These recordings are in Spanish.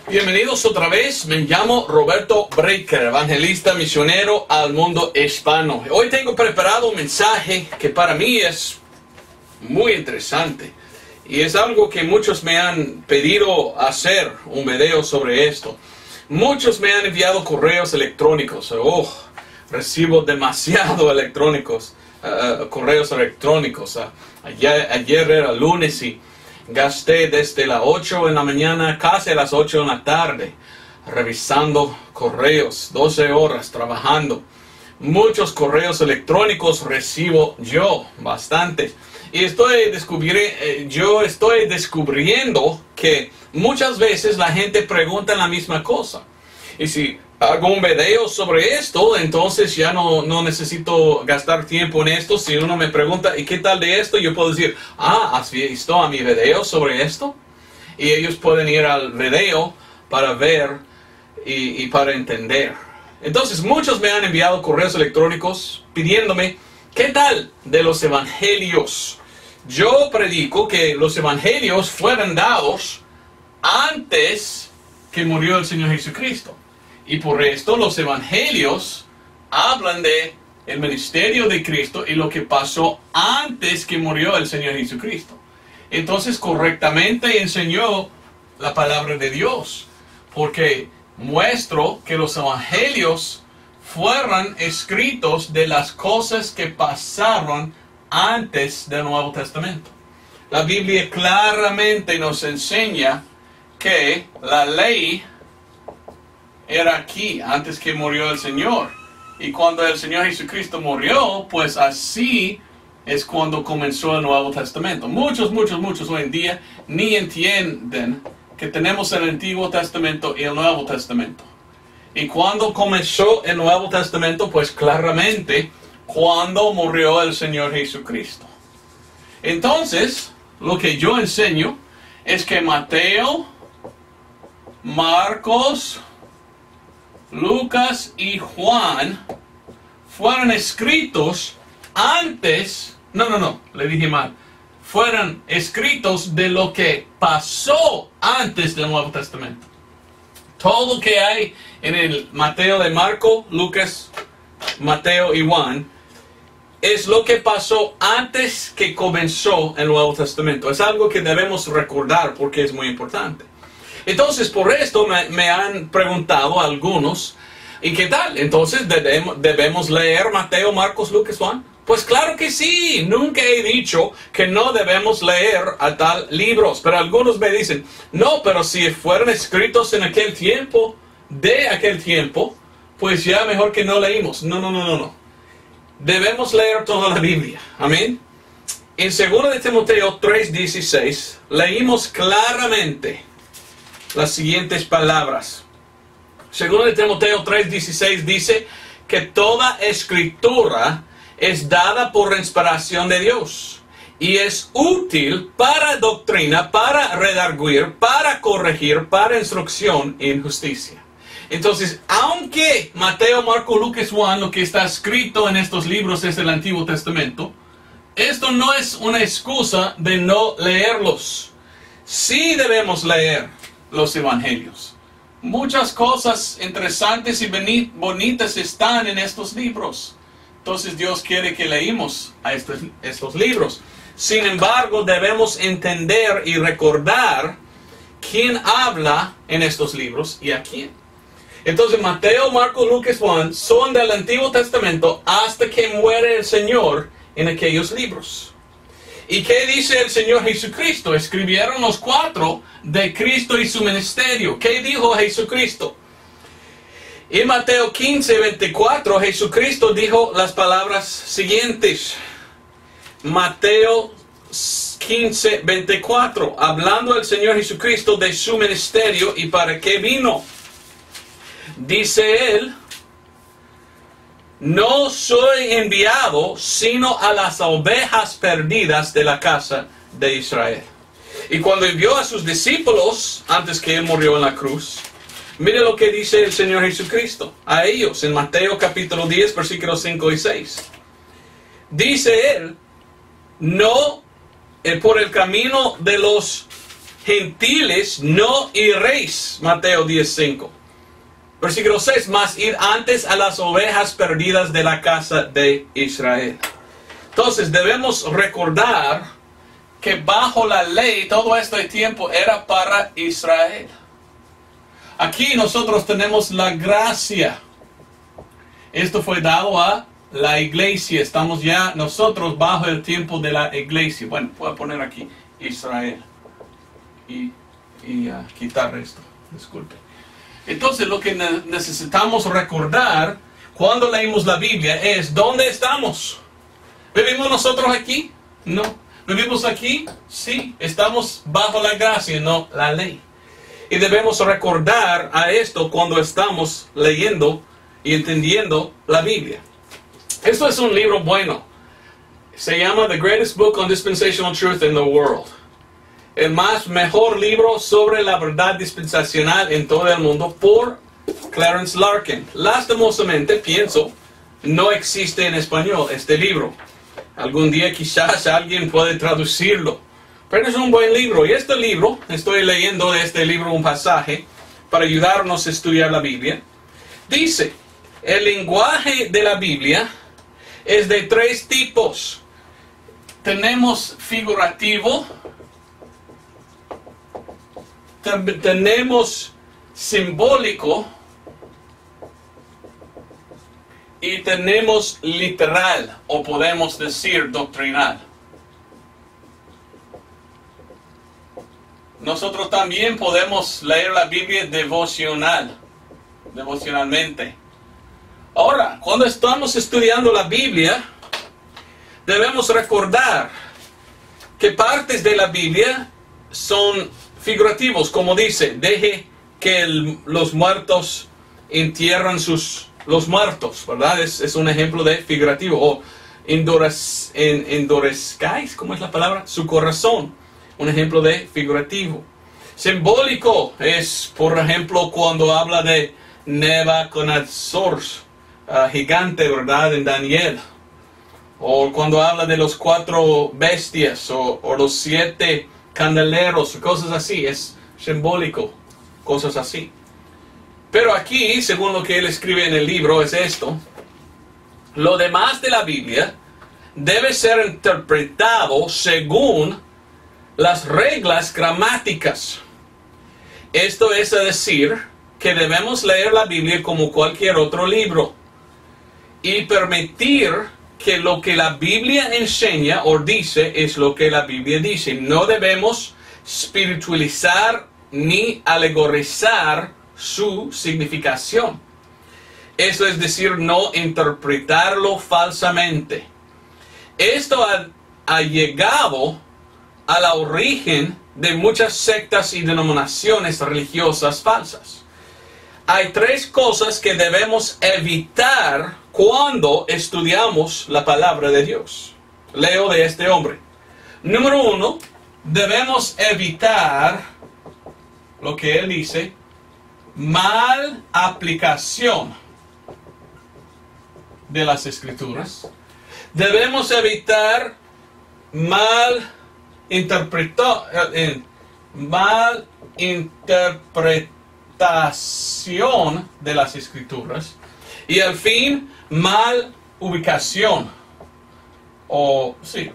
Bienvenidos otra vez, me llamo Roberto Breaker, evangelista misionero al mundo hispano. Hoy tengo preparado un mensaje que para mí es muy interesante y es algo que muchos me han pedido hacer un video sobre esto. Muchos me han enviado correos electrónicos, recibo demasiado correos electrónicos. Ayer era lunes y gasté desde las 8 en la mañana casi a las 8 en la tarde revisando correos, 12 horas trabajando. Muchos correos electrónicos recibo yo, bastantes. Y yo estoy descubriendo que muchas veces la gente pregunta la misma cosa. Y si hago un video sobre esto, entonces ya no necesito gastar tiempo en esto. Si uno me pregunta, ¿y qué tal de esto? Yo puedo decir, ¿has visto a mi video sobre esto? Y ellos pueden ir al video para ver y para entender. Entonces, muchos me han enviado correos electrónicos pidiéndome, ¿qué tal de los evangelios? Yo predico que los evangelios fueron dados antes que murió el Señor Jesucristo. Y por esto los evangelios hablan de el ministerio de Cristo y lo que pasó antes que murió el Señor Jesucristo. Entonces correctamente enseñó la palabra de Dios, porque muestro que los evangelios fueron escritos de las cosas que pasaron antes del Nuevo Testamento. La Biblia claramente nos enseña que la ley era aquí, antes que murió el Señor. Y cuando el Señor Jesucristo murió, pues así es cuando comenzó el Nuevo Testamento. Muchos hoy en día ni entienden que tenemos el Antiguo Testamento y el Nuevo Testamento. Y cuando comenzó el Nuevo Testamento, pues claramente cuando murió el Señor Jesucristo. Entonces, lo que yo enseño es que Mateo, Marcos, Lucas y Juan fueron escritos antes, le dije mal, fueron escritos de lo que pasó antes del Nuevo Testamento. Todo lo que hay en el Mateo de Marco, Lucas, Mateo y Juan es lo que pasó antes que comenzó el Nuevo Testamento. Es algo que debemos recordar porque es muy importante. Entonces, por esto me han preguntado algunos, ¿y qué tal? Entonces, ¿debemos leer Mateo, Marcos, Lucas, Juan? Pues claro que sí. Nunca he dicho que no debemos leer a tal libros. Pero algunos me dicen, no, pero si fueron escritos en aquel tiempo, pues ya mejor que no leímos. No. Debemos leer toda la Biblia. Amén. En 2 de Timoteo 3:16, leímos claramente las siguientes palabras. 2 de Timoteo 3:16 dice que toda escritura es dada por inspiración de Dios y es útil para doctrina, para redarguir, para corregir, para instrucción en justicia. Entonces, aunque Mateo, Marco, Lucas, Juan, lo que está escrito en estos libros es el Antiguo Testamento, esto no es una excusa de no leerlos. Sí debemos leer los evangelios. Muchas cosas interesantes y bonitas están en estos libros. Entonces Dios quiere que leímos a estos libros. Sin embargo, debemos entender y recordar quién habla en estos libros y a quién. Entonces Mateo, Marcos, Lucas, Juan son del Antiguo Testamento hasta que muere el Señor en aquellos libros. ¿Y qué dice el Señor Jesucristo? Escribieron los 4 de Cristo y su ministerio. ¿Qué dijo Jesucristo? En Mateo 15:24, Jesucristo dijo las palabras siguientes. Mateo 15:24, hablando el Señor Jesucristo de su ministerio y para qué vino. Dice él, no soy enviado sino a las ovejas perdidas de la casa de Israel. Y cuando envió a sus discípulos, antes que él murió en la cruz, mire lo que dice el Señor Jesucristo a ellos en Mateo capítulo 10, versículos 5 y 6. Dice él, no por el camino de los gentiles no iréis. Mateo 10:5. Versículo 6, mas id antes a las ovejas perdidas de la casa de Israel. Entonces debemos recordar que bajo la ley todo este tiempo era para Israel. Aquí nosotros tenemos la gracia. Esto fue dado a la iglesia. Estamos ya nosotros bajo el tiempo de la iglesia. Bueno, voy a poner aquí Israel. Y quitar esto. Disculpe. Entonces lo que necesitamos recordar cuando leemos la Biblia es ¿dónde estamos? ¿Vivimos nosotros aquí? No. ¿Vivimos aquí? Sí. Estamos bajo la gracia, no la ley. Y debemos recordar a esto cuando estamos leyendo y entendiendo la Biblia. Esto es un libro bueno. Se llama The Greatest Book on Dispensational Truth in the World. El mejor libro sobre la verdad dispensacional en todo el mundo por Clarence Larkin. Lastimosamente, pienso, no existe en español este libro. Algún día quizás alguien puede traducirlo. Pero es un buen libro. Y este libro, estoy leyendo de este libro un pasaje para ayudarnos a estudiar la Biblia. Dice, el lenguaje de la Biblia es de 3 tipos. Tenemos figurativo, tenemos simbólico y tenemos literal, o podemos decir doctrinal. Nosotros también podemos leer la Biblia devocionalmente. Ahora, cuando estamos estudiando la Biblia, debemos recordar que partes de la Biblia son figurativos, como dice, deje que los muertos entierran los muertos, ¿verdad? Es un ejemplo de figurativo. O endurezcáis, ¿cómo es la palabra? Su corazón. Un ejemplo de figurativo. Simbólico es, por ejemplo, cuando habla de Nebuchadnezzar, gigante, ¿verdad? En Daniel. O cuando habla de los 4 bestias o los 7 candeleros, cosas así. Es simbólico, cosas así. Pero aquí, según lo que él escribe en el libro, es esto. Lo demás de la Biblia debe ser interpretado según las reglas gramáticas. Esto es decir, que debemos leer la Biblia como cualquier otro libro y permitir que lo que la Biblia enseña o dice es lo que la Biblia dice. No debemos espiritualizar ni alegorizar su significación. Eso es decir, no interpretarlo falsamente. Esto ha llegado al origen de muchas sectas y denominaciones religiosas falsas. Hay 3 cosas que debemos evitar cuando estudiamos la palabra de Dios. Leo de este hombre. Número 1, debemos evitar lo que él dice, mal aplicación de las Escrituras. Debemos evitar mal interpretación de las Escrituras. Y al fin, mal ubicación.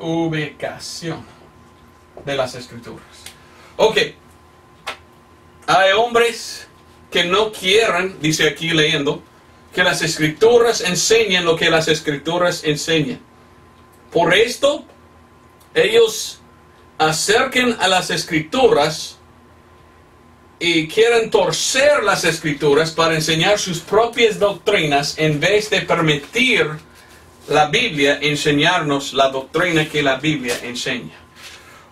Ubicación de las Escrituras. Ok. Hay hombres que no quieren, dice aquí leyendo, que las Escrituras enseñen lo que las Escrituras enseñan. Por esto, ellos acerquen a las Escrituras y quieren torcer las Escrituras para enseñar sus propias doctrinas en vez de permitir la Biblia enseñarnos la doctrina que la Biblia enseña.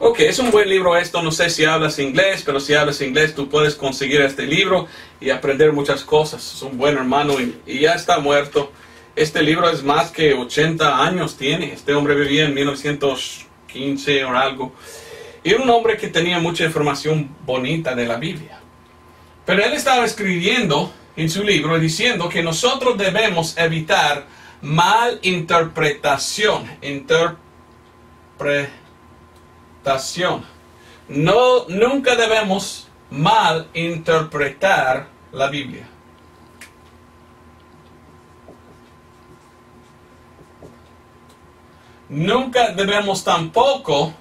Ok, es un buen libro esto. No sé si hablas inglés, pero si hablas inglés tú puedes conseguir este libro y aprender muchas cosas. Es un buen hermano y ya está muerto. Este libro es más que 80 años tiene. Este hombre vivía en 1915 o algo. Y era un hombre que tenía mucha información bonita de la Biblia. Pero él estaba escribiendo en su libro diciendo que nosotros debemos evitar mal interpretación. Nunca debemos mal interpretar la Biblia. Nunca debemos tampoco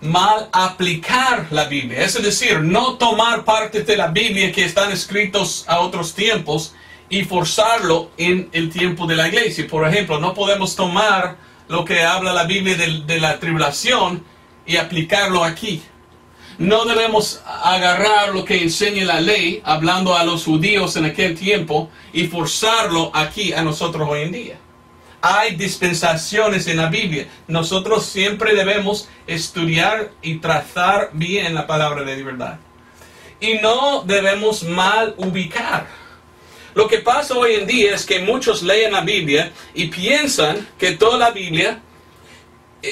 mal aplicar la Biblia. Es decir, no tomar partes de la Biblia que están escritos a otros tiempos y forzarlo en el tiempo de la iglesia. Por ejemplo, no podemos tomar lo que habla la Biblia de la tribulación y aplicarlo aquí. No debemos agarrar lo que enseña la ley, hablando a los judíos en aquel tiempo, y forzarlo aquí a nosotros hoy en día. Hay dispensaciones en la Biblia. Nosotros siempre debemos estudiar y trazar bien la palabra de verdad. Y no debemos mal ubicar. Lo que pasa hoy en día es que muchos leen la Biblia y piensan que toda la Biblia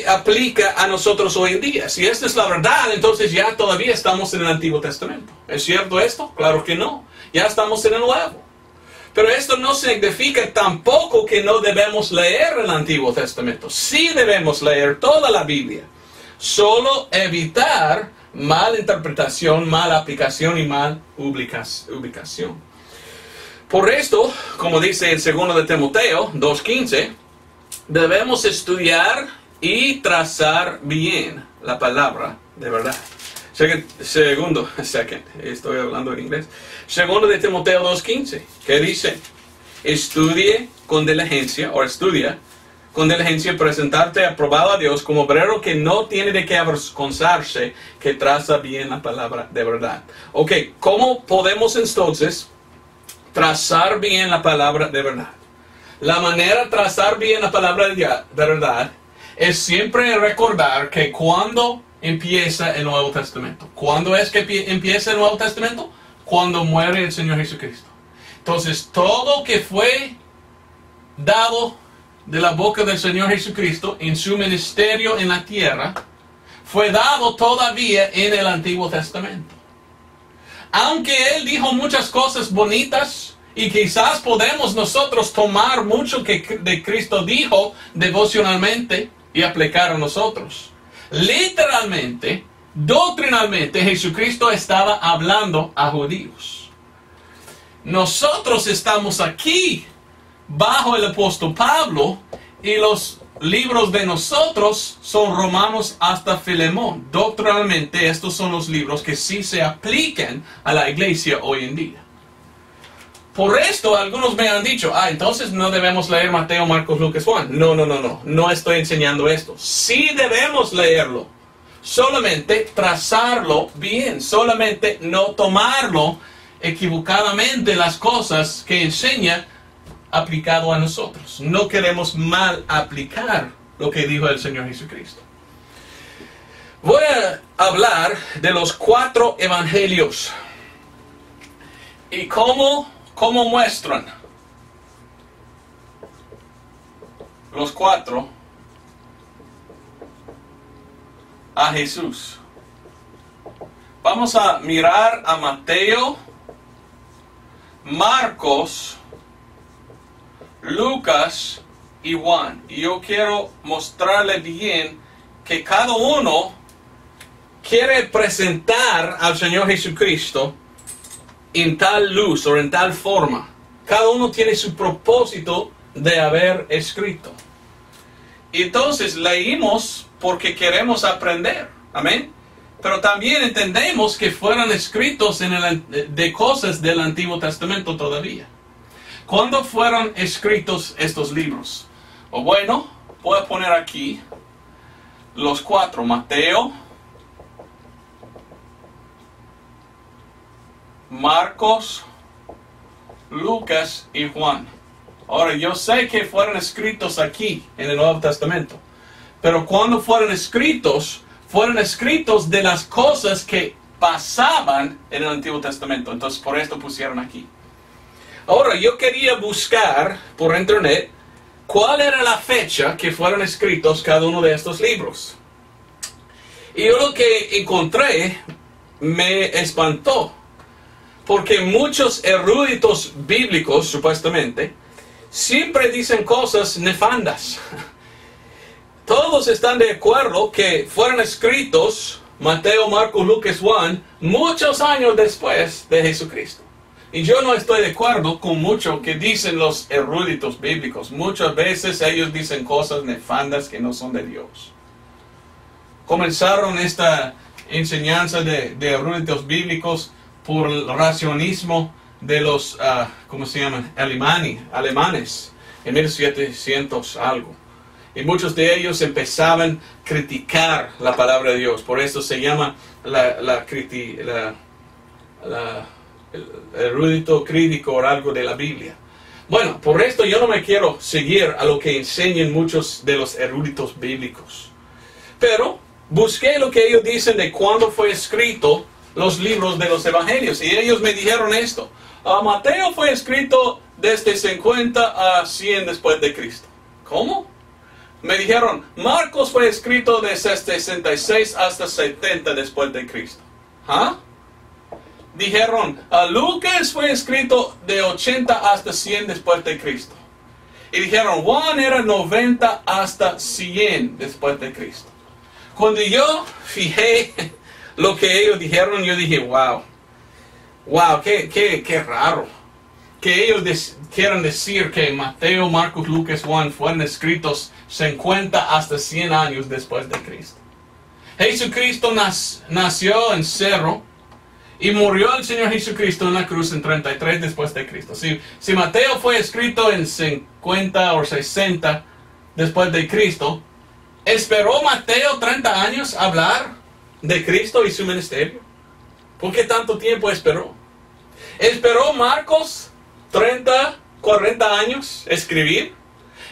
aplica a nosotros hoy en día. Si esta es la verdad, entonces ya todavía estamos en el Antiguo Testamento. ¿Es cierto esto? Claro que no. Ya estamos en el Nuevo. Pero esto no significa tampoco que no debemos leer el Antiguo Testamento. Sí debemos leer toda la Biblia. Solo evitar mala interpretación, mala aplicación y mal ubicación. Por esto, como dice en 2 de Timoteo 2:15, debemos estudiar y trazar bien la palabra de verdad. Estoy hablando en inglés. 2 de Timoteo 2:15, que dice: estudia con diligencia, presentarte aprobado a Dios como obrero que no tiene de qué avergonzarse, que traza bien la palabra de verdad. Ok, ¿cómo podemos entonces trazar bien la palabra de verdad? La manera de trazar bien la palabra de verdad es siempre recordar que cuando empieza el Nuevo Testamento. ¿Cuándo es que empieza el Nuevo Testamento? Cuando muere el Señor Jesucristo. Entonces, todo que fue dado de la boca del Señor Jesucristo en su ministerio en la tierra, fue dado todavía en el Antiguo Testamento. Aunque Él dijo muchas cosas bonitas, y quizás podemos nosotros tomar mucho que de Cristo dijo devocionalmente y aplicar a nosotros. Literalmente, doctrinalmente, Jesucristo estaba hablando a judíos. Nosotros estamos aquí bajo el apóstol Pablo y los libros de nosotros son Romanos hasta Filemón. Doctrinalmente, estos son los libros que sí se aplican a la iglesia hoy en día. Por esto, algunos me han dicho, entonces no debemos leer Mateo, Marcos, Lucas, Juan. No estoy enseñando esto. Sí debemos leerlo. Solamente trazarlo bien. Solamente no tomarlo equivocadamente las cosas que enseña aplicado a nosotros. No queremos mal aplicar lo que dijo el Señor Jesucristo. Voy a hablar de los 4 evangelios. Y cómo muestran los 4 a Jesús. Vamos a mirar a Mateo, Marcos, Lucas y Juan. Y yo quiero mostrarle bien que cada uno quiere presentar al Señor Jesucristo en tal luz o en tal forma. Cada uno tiene su propósito de haber escrito. Entonces leímos porque queremos aprender. Amén. Pero también entendemos que fueron escritos de cosas del Antiguo Testamento todavía. ¿Cuándo fueron escritos estos libros? Bueno, voy a poner aquí los 4. Mateo, Marcos, Lucas y Juan. Ahora, yo sé que fueron escritos aquí en el Nuevo Testamento. Pero cuando fueron escritos de las cosas que pasaban en el Antiguo Testamento. Entonces, por esto pusieron aquí. Ahora, yo quería buscar por internet cuál era la fecha que fueron escritos cada uno de estos libros. Y yo lo que encontré me espantó. Porque muchos eruditos bíblicos, supuestamente, siempre dicen cosas nefandas. Todos están de acuerdo que fueron escritos Mateo, Marcos, Lucas, Juan, muchos años después de Jesucristo. Y yo no estoy de acuerdo con mucho que dicen los eruditos bíblicos. Muchas veces ellos dicen cosas nefandas que no son de Dios. Comenzaron esta enseñanza de eruditos bíblicos por el racionismo de los, ¿cómo se llaman? Alemanes, en 1700 algo. Y muchos de ellos empezaban a criticar la palabra de Dios. Por eso se llama el erudito crítico o algo de la Biblia. Bueno, por esto yo no me quiero seguir a lo que enseñan muchos de los eruditos bíblicos. Pero busqué lo que ellos dicen de cuándo fue escrito los libros de los evangelios. Y ellos me dijeron esto. Mateo fue escrito desde 50 a 100 después de Cristo. ¿Cómo? Me dijeron, Marcos fue escrito desde 66 hasta 70 después de Cristo. ¿Ah? Dijeron, Lucas fue escrito de 80 hasta 100 después de Cristo. Y dijeron, Juan era 90 hasta 100 después de Cristo. Cuando yo fijé lo que ellos dijeron, yo dije, wow, qué raro. Que ellos quieran decir que Mateo, Marcos, Lucas, Juan fueron escritos 50 hasta 100 años después de Cristo. Jesucristo nació en Cerro y murió el Señor Jesucristo en la cruz en 33 después de Cristo. Si Mateo fue escrito en 50 o 60 después de Cristo, ¿esperó Mateo 30 años hablar de Cristo y su ministerio? ¿Por qué tanto tiempo esperó? ¿Esperó Marcos 30, 40 años escribir?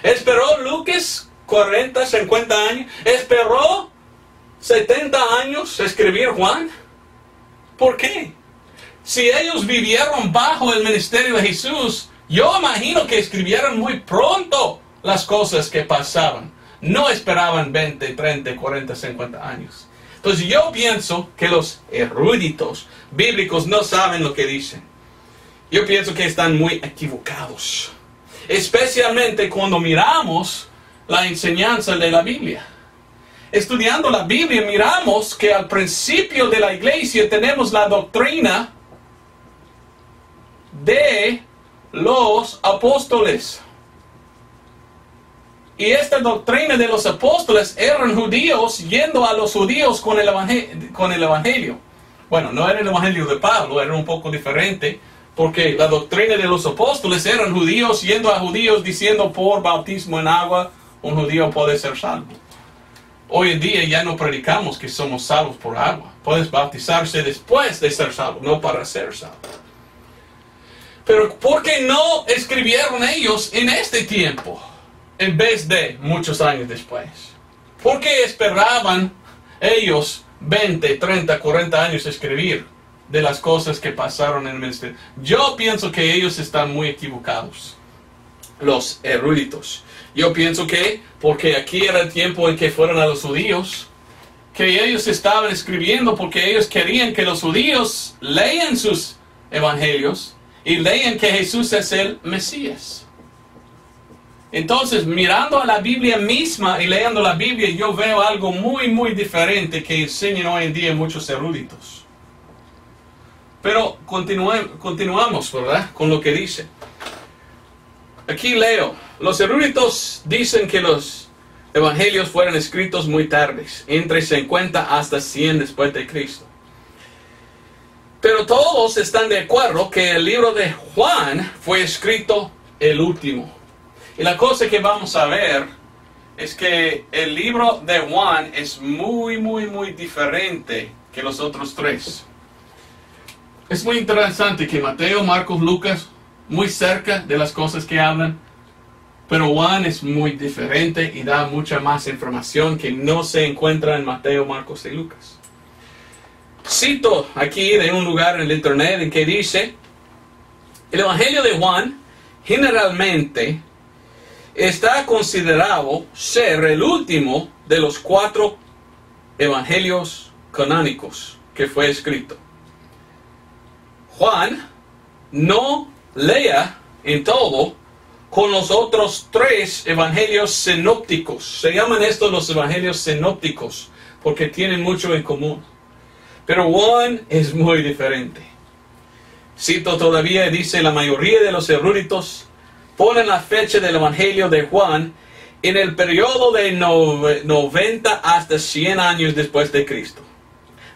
¿Esperó Lucas 40, 50 años? ¿Esperó 70 años escribir Juan? ¿Por qué? Si ellos vivieron bajo el ministerio de Jesús, yo imagino que escribieron muy pronto las cosas que pasaban. No esperaban 20, 30, 40, 50 años. Entonces yo pienso que los eruditos bíblicos no saben lo que dicen. Yo pienso que están muy equivocados. Especialmente cuando miramos la enseñanza de la Biblia. Estudiando la Biblia miramos que al principio de la iglesia tenemos la doctrina de los apóstoles. Y esta doctrina de los apóstoles eran judíos yendo a los judíos con el evangelio. Bueno, no era el evangelio de Pablo, era un poco diferente. Porque la doctrina de los apóstoles eran judíos yendo a judíos diciendo por bautismo en agua un judío puede ser salvo. Hoy en día ya no predicamos que somos salvos por agua. Puedes bautizarse después de ser salvo, no para ser salvo. Pero ¿por qué no escribieron ellos en este tiempo en vez de muchos años después? ¿Por qué esperaban ellos 20, 30, 40 años escribir de las cosas que pasaron en el ministerio? Yo pienso que ellos están muy equivocados, los eruditos. Yo pienso que, porque aquí era el tiempo en que fueron a los judíos, que ellos estaban escribiendo porque ellos querían que los judíos lean sus evangelios y lean que Jesús es el Mesías. Entonces, mirando a la Biblia misma y leyendo la Biblia, yo veo algo muy, muy diferente que enseñan hoy en día muchos eruditos. Pero continuamos, ¿verdad? Con lo que dice. Aquí leo. Los eruditos dicen que los evangelios fueron escritos muy tardes, entre 50 hasta 100 después de Cristo. Pero todos están de acuerdo que el libro de Juan fue escrito el último. Y la cosa que vamos a ver es que el libro de Juan es muy, muy, muy diferente que los otros tres. Es muy interesante que Mateo, Marcos, Lucas, muy cerca de las cosas que hablan, pero Juan es muy diferente y da mucha más información que no se encuentra en Mateo, Marcos y Lucas. Cito aquí de un lugar en el internet en que dice: el Evangelio de Juan generalmente está considerado ser el último de los 4 evangelios canónicos que fue escrito. Juan no lea en todo con los otros 3 evangelios sinópticos. Se llaman estos los evangelios sinópticos porque tienen mucho en común. Pero Juan es muy diferente. Cito todavía, dice, la mayoría de los eruditos ponen la fecha del Evangelio de Juan en el periodo de 90 hasta 100 años después de Cristo.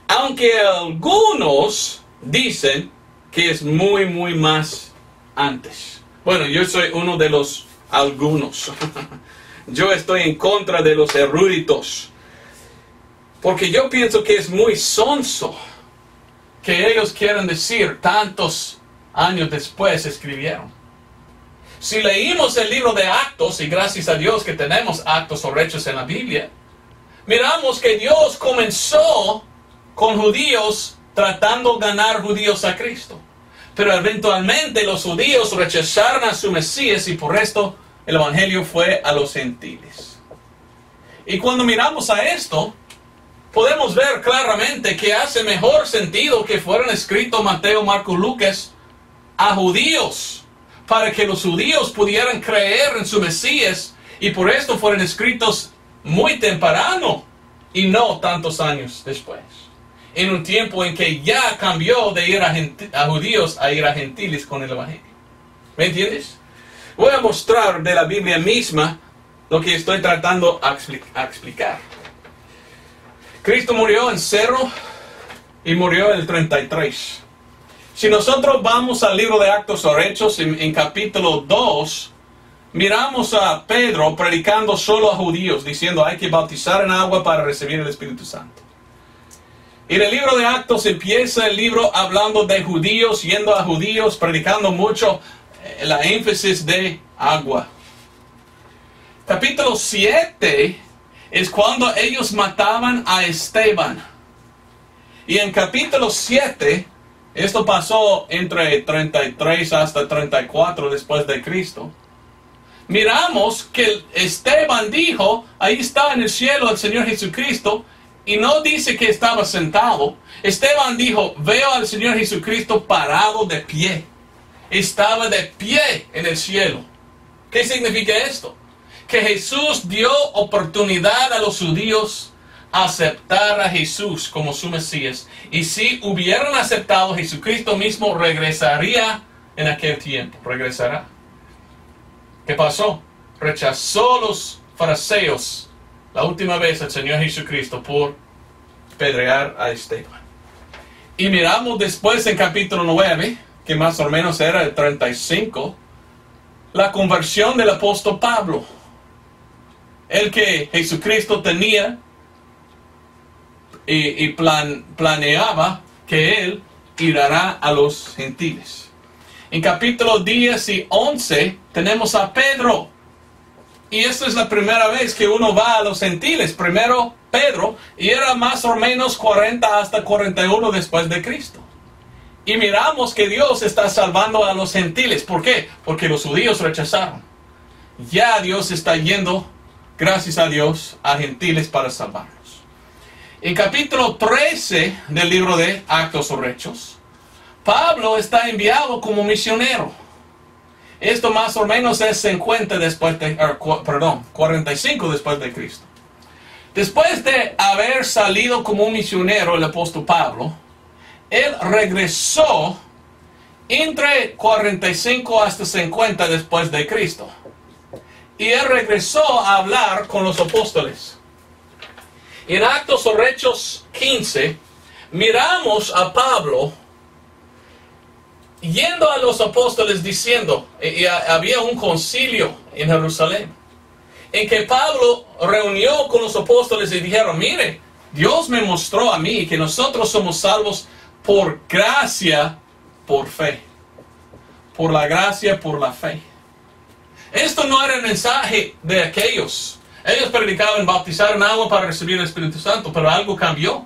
Aunque algunos dicen que es muy más antes. Bueno, yo soy uno de los algunos. Yo estoy en contra de los eruditos. Porque yo pienso que es muy sonso que ellos quieren decir tantos años después escribieron. Si leímos el libro de Actos, y gracias a Dios que tenemos actos o hechos en la Biblia, miramos que Dios comenzó con judíos tratando de ganar judíos a Cristo. Pero eventualmente los judíos rechazaron a su Mesías y por esto el Evangelio fue a los gentiles. Y cuando miramos a esto, podemos ver claramente que hace mejor sentido que fueran escritos Mateo, Marcos, Lucas a judíos, para que los judíos pudieran creer en su Mesías, y por esto fueron escritos muy temprano y no tantos años después, en un tiempo en que ya cambió de ir a judíos a ir a gentiles con el Evangelio. ¿Me entiendes? Voy a mostrar de la Biblia misma lo que estoy tratando a explicar. Cristo murió en 0 y murió en el 33. Si nosotros vamos al libro de Actos o Hechos, en capítulo 2, miramos a Pedro predicando solo a judíos, diciendo hay que bautizar en agua para recibir el Espíritu Santo. Y en el libro de Actos empieza el libro hablando de judíos, yendo a judíos, predicando mucho la énfasis de agua. Capítulo 7 es cuando ellos mataban a Esteban. Y en capítulo 7, esto pasó entre 33 hasta 34 después de Cristo. Miramos que Esteban dijo, ahí está en el cielo el Señor Jesucristo, y no dice que estaba sentado. Esteban dijo, veo al Señor Jesucristo parado de pie. Estaba de pie en el cielo. ¿Qué significa esto? Que Jesús dio oportunidad a los judíos a aceptar a Jesús como su Mesías. Y si hubieran aceptado, Jesucristo mismo regresaría en aquel tiempo. Regresará. ¿Qué pasó? Rechazó los fariseos la última vez al Señor Jesucristo por pedrear a Esteban. Y miramos después en capítulo 9, que más o menos era el 35, la conversión del apóstol Pablo. El que Jesucristo tenía y planeaba que él irá a los gentiles. En capítulo 10 y 11 tenemos a Pedro. Y esta es la primera vez que uno va a los gentiles. Primero Pedro, y era más o menos 40 hasta 41 después de Cristo. Y miramos que Dios está salvando a los gentiles. ¿Por qué? Porque los judíos rechazaron. Ya Dios está yendo, gracias a Dios, a gentiles para salvarlos. En capítulo 13 del libro de Actos o Hechos, Pablo está enviado como misionero. Esto más o menos es 45 después de Cristo. Después de haber salido como un misionero el apóstol Pablo, él regresó entre 45 hasta 50 después de Cristo. Y él regresó a hablar con los apóstoles. En Actos o Hechos 15, miramos a Pablo yendo a los apóstoles diciendo, y había un concilio en Jerusalén, en que Pablo reunió con los apóstoles y dijeron, mire, Dios me mostró a mí que nosotros somos salvos por gracia, por fe. Por la gracia, por la fe. Esto no era el mensaje de aquellos. Ellos predicaban bautizar en agua para recibir el Espíritu Santo, pero algo cambió.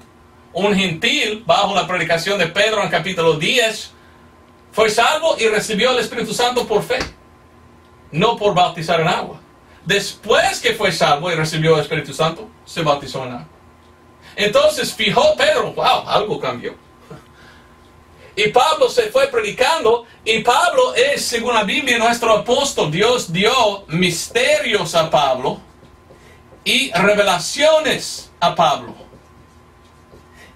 Un gentil, bajo la predicación de Pedro en capítulo 10, fue salvo y recibió el Espíritu Santo por fe, no por bautizar en agua. Después que fue salvo y recibió el Espíritu Santo, se bautizó en agua. Entonces fijó Pedro, wow, algo cambió. Y Pablo se fue predicando, y Pablo es, según la Biblia, nuestro apóstol. Dios dio misterios a Pablo y revelaciones a Pablo.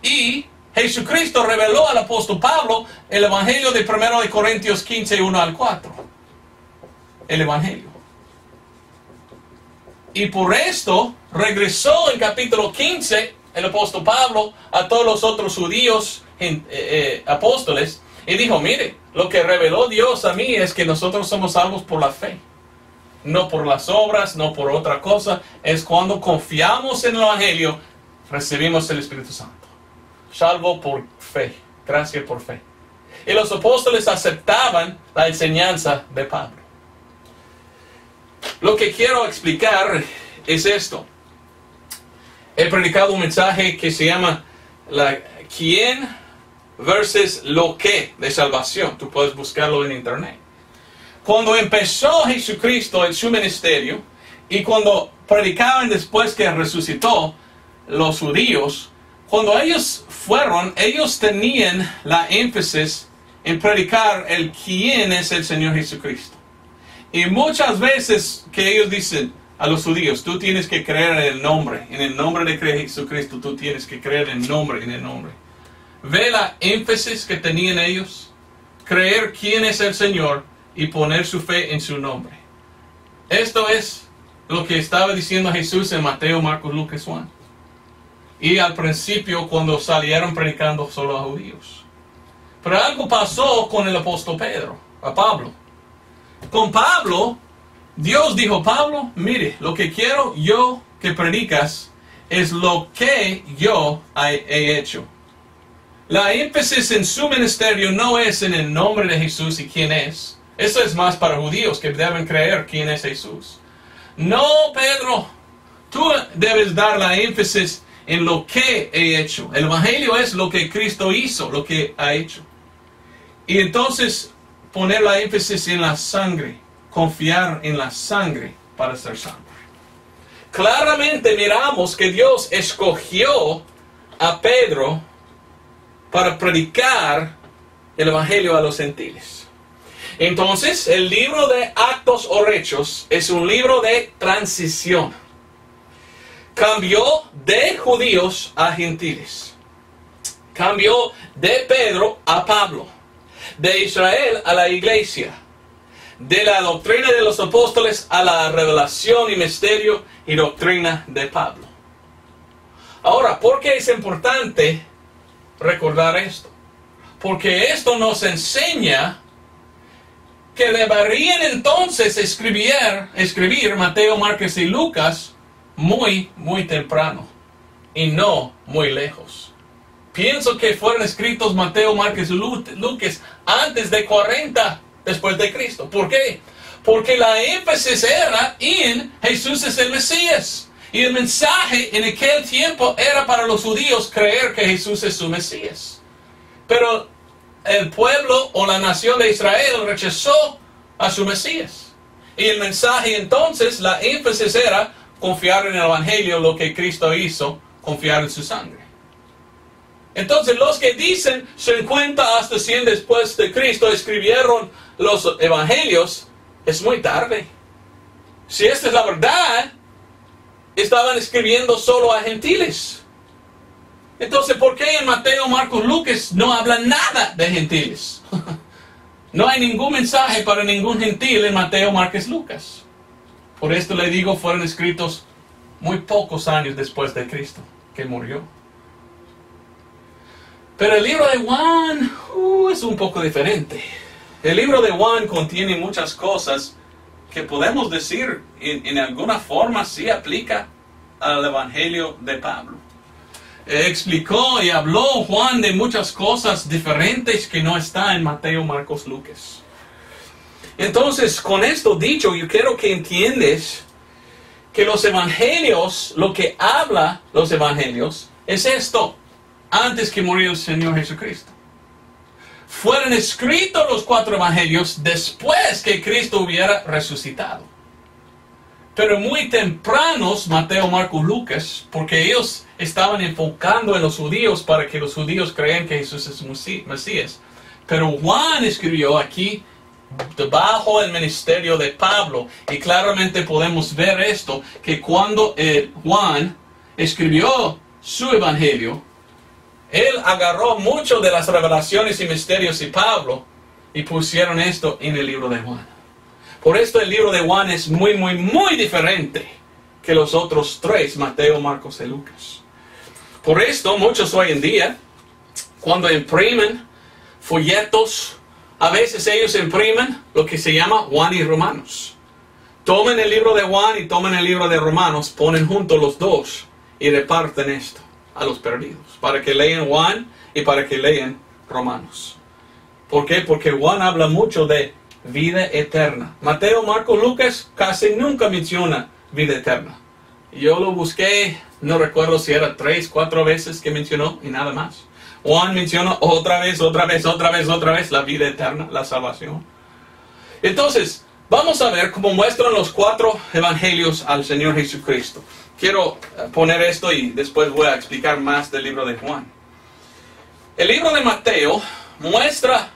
Y Jesucristo reveló al apóstol Pablo el Evangelio de 1 de Corintios 15, 1 al 4. El Evangelio. Y por esto regresó en capítulo 15 el apóstol Pablo a todos los otros judíos apóstoles y dijo, mire, lo que reveló Dios a mí es que nosotros somos salvos por la fe. No por las obras, no por otra cosa. Es cuando confiamos en el Evangelio, recibimos el Espíritu Santo. Salvo por fe, gracia por fe. Y los apóstoles aceptaban la enseñanza de Pablo. Lo que quiero explicar es esto. He predicado un mensaje que se llama ¿Quién versus lo que de salvación? Tú puedes buscarlo en internet. Cuando empezó Jesucristo en su ministerio y cuando predicaban después que resucitó los judíos, cuando ellos fueron, ellos tenían la énfasis en predicar el quién es el Señor Jesucristo. Y muchas veces que ellos dicen a los judíos, tú tienes que creer en el nombre de Jesucristo, tú tienes que creer en el nombre. ¿Ve la énfasis que tenían ellos? Creer quién es el Señor y poner su fe en su nombre. Esto es lo que estaba diciendo Jesús en Mateo, Marcos, Lucas, Juan. Y al principio cuando salieron predicando solo a judíos. Pero algo pasó con el apóstol Pedro, a Pablo. Con Pablo, Dios dijo, Pablo, mire, lo que quiero yo que predicas es lo que yo he hecho. La énfasis en su ministerio no es en el nombre de Jesús y quién es. Eso es más para judíos que deben creer quién es Jesús. No, Pedro, tú debes dar la énfasis en lo que he hecho. El Evangelio es lo que Cristo hizo, lo que ha hecho. Y entonces poner la énfasis en la sangre, confiar en la sangre para ser salvo. Claramente miramos que Dios escogió a Pedro para predicar el Evangelio a los gentiles. Entonces, el libro de Actos o Hechos es un libro de transición. Cambió de judíos a gentiles. Cambió de Pedro a Pablo. De Israel a la iglesia. De la doctrina de los apóstoles a la revelación y misterio y doctrina de Pablo. Ahora, ¿por qué es importante recordar esto? Porque esto nos enseña que deberían entonces escribir Mateo, Marcos y Lucas muy temprano y no muy lejos. Pienso que fueron escritos Mateo, Marcos y Lucas antes de 40 después de Cristo. ¿Por qué? Porque la énfasis era en Jesús es el Mesías. Y el mensaje en aquel tiempo era para los judíos creer que Jesús es su Mesías. Pero el pueblo o la nación de Israel rechazó a su Mesías. Y el mensaje entonces, la énfasis era confiar en el Evangelio, lo que Cristo hizo, confiar en su sangre. Entonces los que dicen 50 hasta 100 después de Cristo escribieron los Evangelios, es muy tarde. Si esta es la verdad, estaban escribiendo solo a gentiles. Entonces, ¿por qué en Mateo, Marcos, Lucas no hablan nada de gentiles? No hay ningún mensaje para ningún gentil en Mateo, Marcos, Lucas. Por esto le digo, fueron escritos muy pocos años después de Cristo, que murió. Pero el libro de Juan es un poco diferente. El libro de Juan contiene muchas cosas que podemos decir en alguna forma sí aplica al Evangelio de Pablo. Explicó y habló Juan de muchas cosas diferentes que no están en Mateo, Marcos, Lucas. Entonces, con esto dicho, yo quiero que entiendas que los evangelios, lo que habla los evangelios, es esto, antes que murió el Señor Jesucristo. Fueron escritos los 4 evangelios después que Cristo hubiera resucitado. Pero muy tempranos, Mateo, Marcos, Lucas, porque ellos estaban enfocando en los judíos para que los judíos crean que Jesús es Mesías. Pero Juan escribió aquí, debajo del ministerio de Pablo, y claramente podemos ver esto, que cuando Juan escribió su evangelio, Él agarró mucho de las revelaciones y misterios de Pablo y pusieron esto en el libro de Juan. Por esto el libro de Juan es muy diferente que los otros tres, Mateo, Marcos y Lucas. Por esto muchos hoy en día, cuando imprimen folletos, a veces ellos imprimen lo que se llama Juan y Romanos. Tomen el libro de Juan y tomen el libro de Romanos, ponen juntos los dos y reparten esto a los perdidos, para que lean Juan y para que lean Romanos. ¿Por qué? Porque Juan habla mucho de vida eterna. Mateo, Marcos, Lucas casi nunca menciona vida eterna. Yo lo busqué, no recuerdo si era 3, 4 veces que mencionó y nada más. Juan menciona otra vez la vida eterna, la salvación. Entonces, vamos a ver cómo muestran los 4 evangelios al Señor Jesucristo. Quiero poner esto y después voy a explicar más del libro de Juan. El libro de Mateo muestra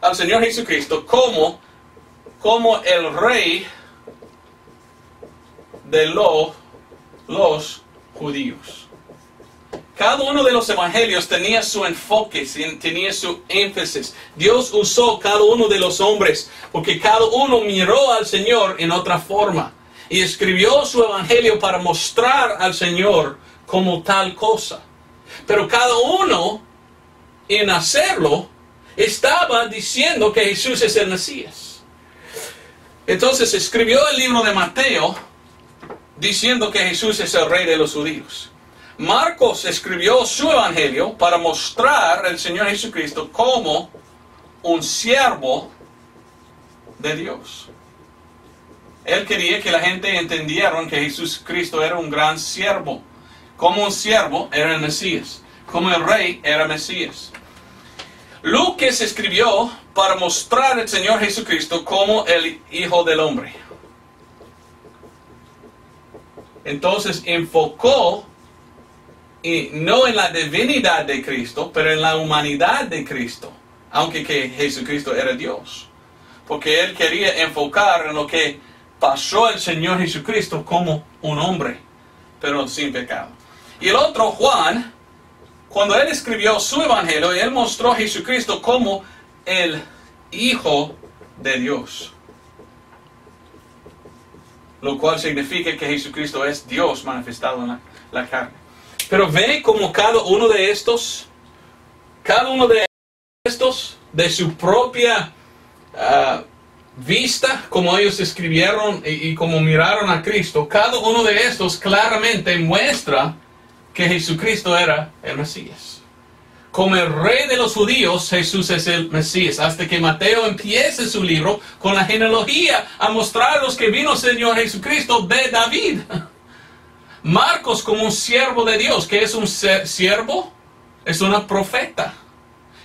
al Señor Jesucristo como el rey de los judíos. Cada uno de los evangelios tenía su enfoque, tenía su énfasis. Dios usó cada uno de los hombres porque cada uno miró al Señor en otra forma y escribió su evangelio para mostrar al Señor como tal cosa. Pero cada uno, en hacerlo, estaba diciendo que Jesús es el Mesías. Entonces escribió el libro de Mateo diciendo que Jesús es el rey de los judíos. Marcos escribió su evangelio para mostrar al Señor Jesucristo como un siervo de Dios. Él quería que la gente entendiera que Jesucristo era un gran siervo. Como un siervo era el Mesías. Como el rey era Mesías. Lucas escribió para mostrar al Señor Jesucristo como el Hijo del Hombre. Entonces enfocó no en la divinidad de Cristo, pero en la humanidad de Cristo, aunque que Jesucristo era Dios. Porque él quería enfocar en lo que pasó el Señor Jesucristo como un hombre, pero sin pecado. Y el otro, Juan, cuando él escribió su evangelio, él mostró a Jesucristo como el Hijo de Dios. Lo cual significa que Jesucristo es Dios manifestado en la carne. Pero ve como cada uno de estos, de su propia vista, como ellos escribieron y como miraron a Cristo, cada uno de estos claramente muestra que Jesucristo era el Mesías. Como el rey de los judíos, Jesús es el Mesías. Hasta que Mateo empiece su libro con la genealogía a mostrarnos que vino el Señor Jesucristo de David. Marcos como un siervo de Dios. ¿Qué es un siervo? Es una profeta.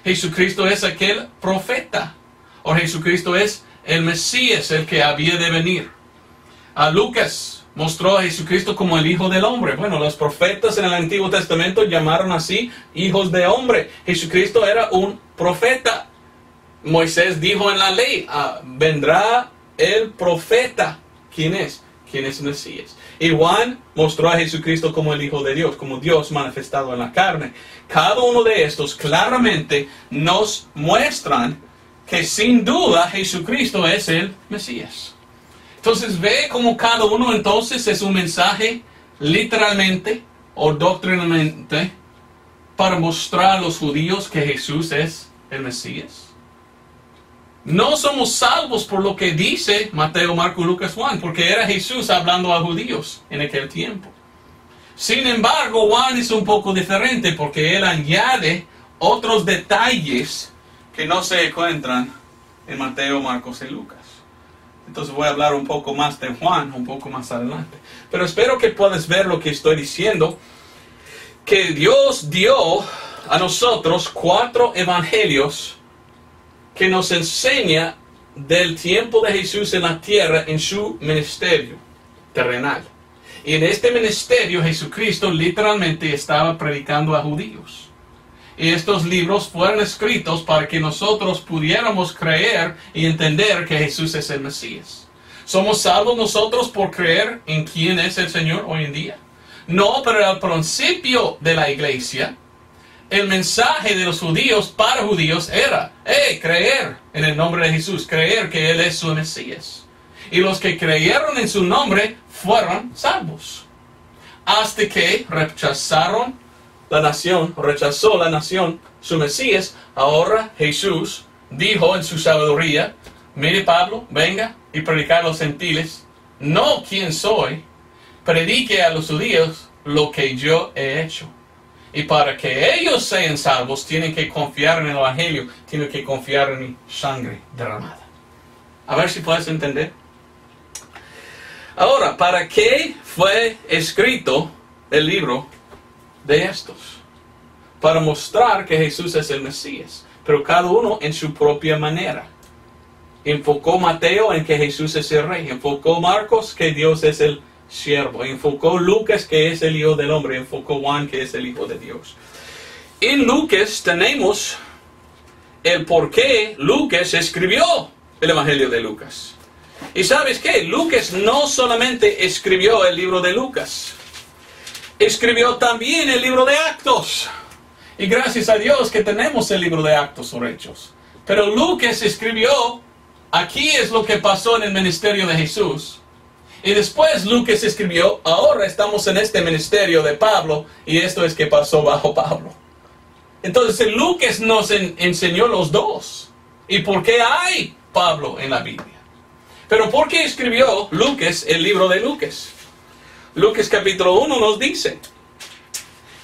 Jesucristo es aquel profeta. O Jesucristo es el Mesías, el que había de venir. A Lucas mostró a Jesucristo como el Hijo del Hombre. Bueno, los profetas en el Antiguo Testamento llamaron así hijos de hombre. Jesucristo era un profeta. Moisés dijo en la ley, vendrá el profeta. ¿Quién es? ¿Quién es el Mesías? Y Juan mostró a Jesucristo como el Hijo de Dios, como Dios manifestado en la carne. Cada uno de estos claramente nos muestran que sin duda Jesucristo es el Mesías. Entonces ve como cada uno entonces es un mensaje literalmente o doctrinalmente para mostrar a los judíos que Jesús es el Mesías. No somos salvos por lo que dice Mateo, Marcos, Lucas, Juan, porque era Jesús hablando a judíos en aquel tiempo. Sin embargo, Juan es un poco diferente porque él añade otros detalles que no se encuentran en Mateo, Marcos y Lucas. Entonces voy a hablar un poco más de Juan, un poco más adelante. Pero espero que puedas ver lo que estoy diciendo, que Dios dio a nosotros 4 evangelios que nos enseña del tiempo de Jesús en la tierra en su ministerio terrenal. Y en este ministerio Jesucristo literalmente estaba predicando a judíos. Y estos libros fueron escritos para que nosotros pudiéramos creer y entender que Jesús es el Mesías. ¿Somos salvos nosotros por creer en quién es el Señor hoy en día? No, pero al principio de la iglesia, el mensaje de los judíos para judíos era, creer en el nombre de Jesús, creer que Él es su Mesías. Y los que creyeron en su nombre fueron salvos. Hasta que rechazó la nación su Mesías. Ahora Jesús dijo en su sabiduría, mire Pablo, venga y predicar a los gentiles, no quién soy, predique a los judíos lo que yo he hecho. Y para que ellos sean salvos, tienen que confiar en el Evangelio, tienen que confiar en mi sangre derramada. A ver si puedes entender. Ahora, ¿para qué fue escrito el libro de estos? Para mostrar que Jesús es el Mesías, pero cada uno en su propia manera. Enfocó Mateo en que Jesús es el Rey, enfocó Marcos que Dios es el siervo, enfocó Lucas que es el Hijo del Hombre, enfocó Juan que es el Hijo de Dios. En Lucas tenemos el por qué Lucas escribió el Evangelio de Lucas. Y ¿sabes qué? Lucas no solamente escribió el libro de Lucas, escribió también el libro de Actos. Y gracias a Dios que tenemos el libro de Actos o Hechos. Pero Lucas escribió, aquí es lo que pasó en el ministerio de Jesús. Y después Lucas escribió, ahora estamos en este ministerio de Pablo, y esto es que pasó bajo Pablo. Entonces Lucas nos enseñó los dos. ¿Y por qué hay Pablo en la Biblia? Pero ¿por qué escribió Lucas el libro de Lucas? Lucas capítulo 1 nos dice.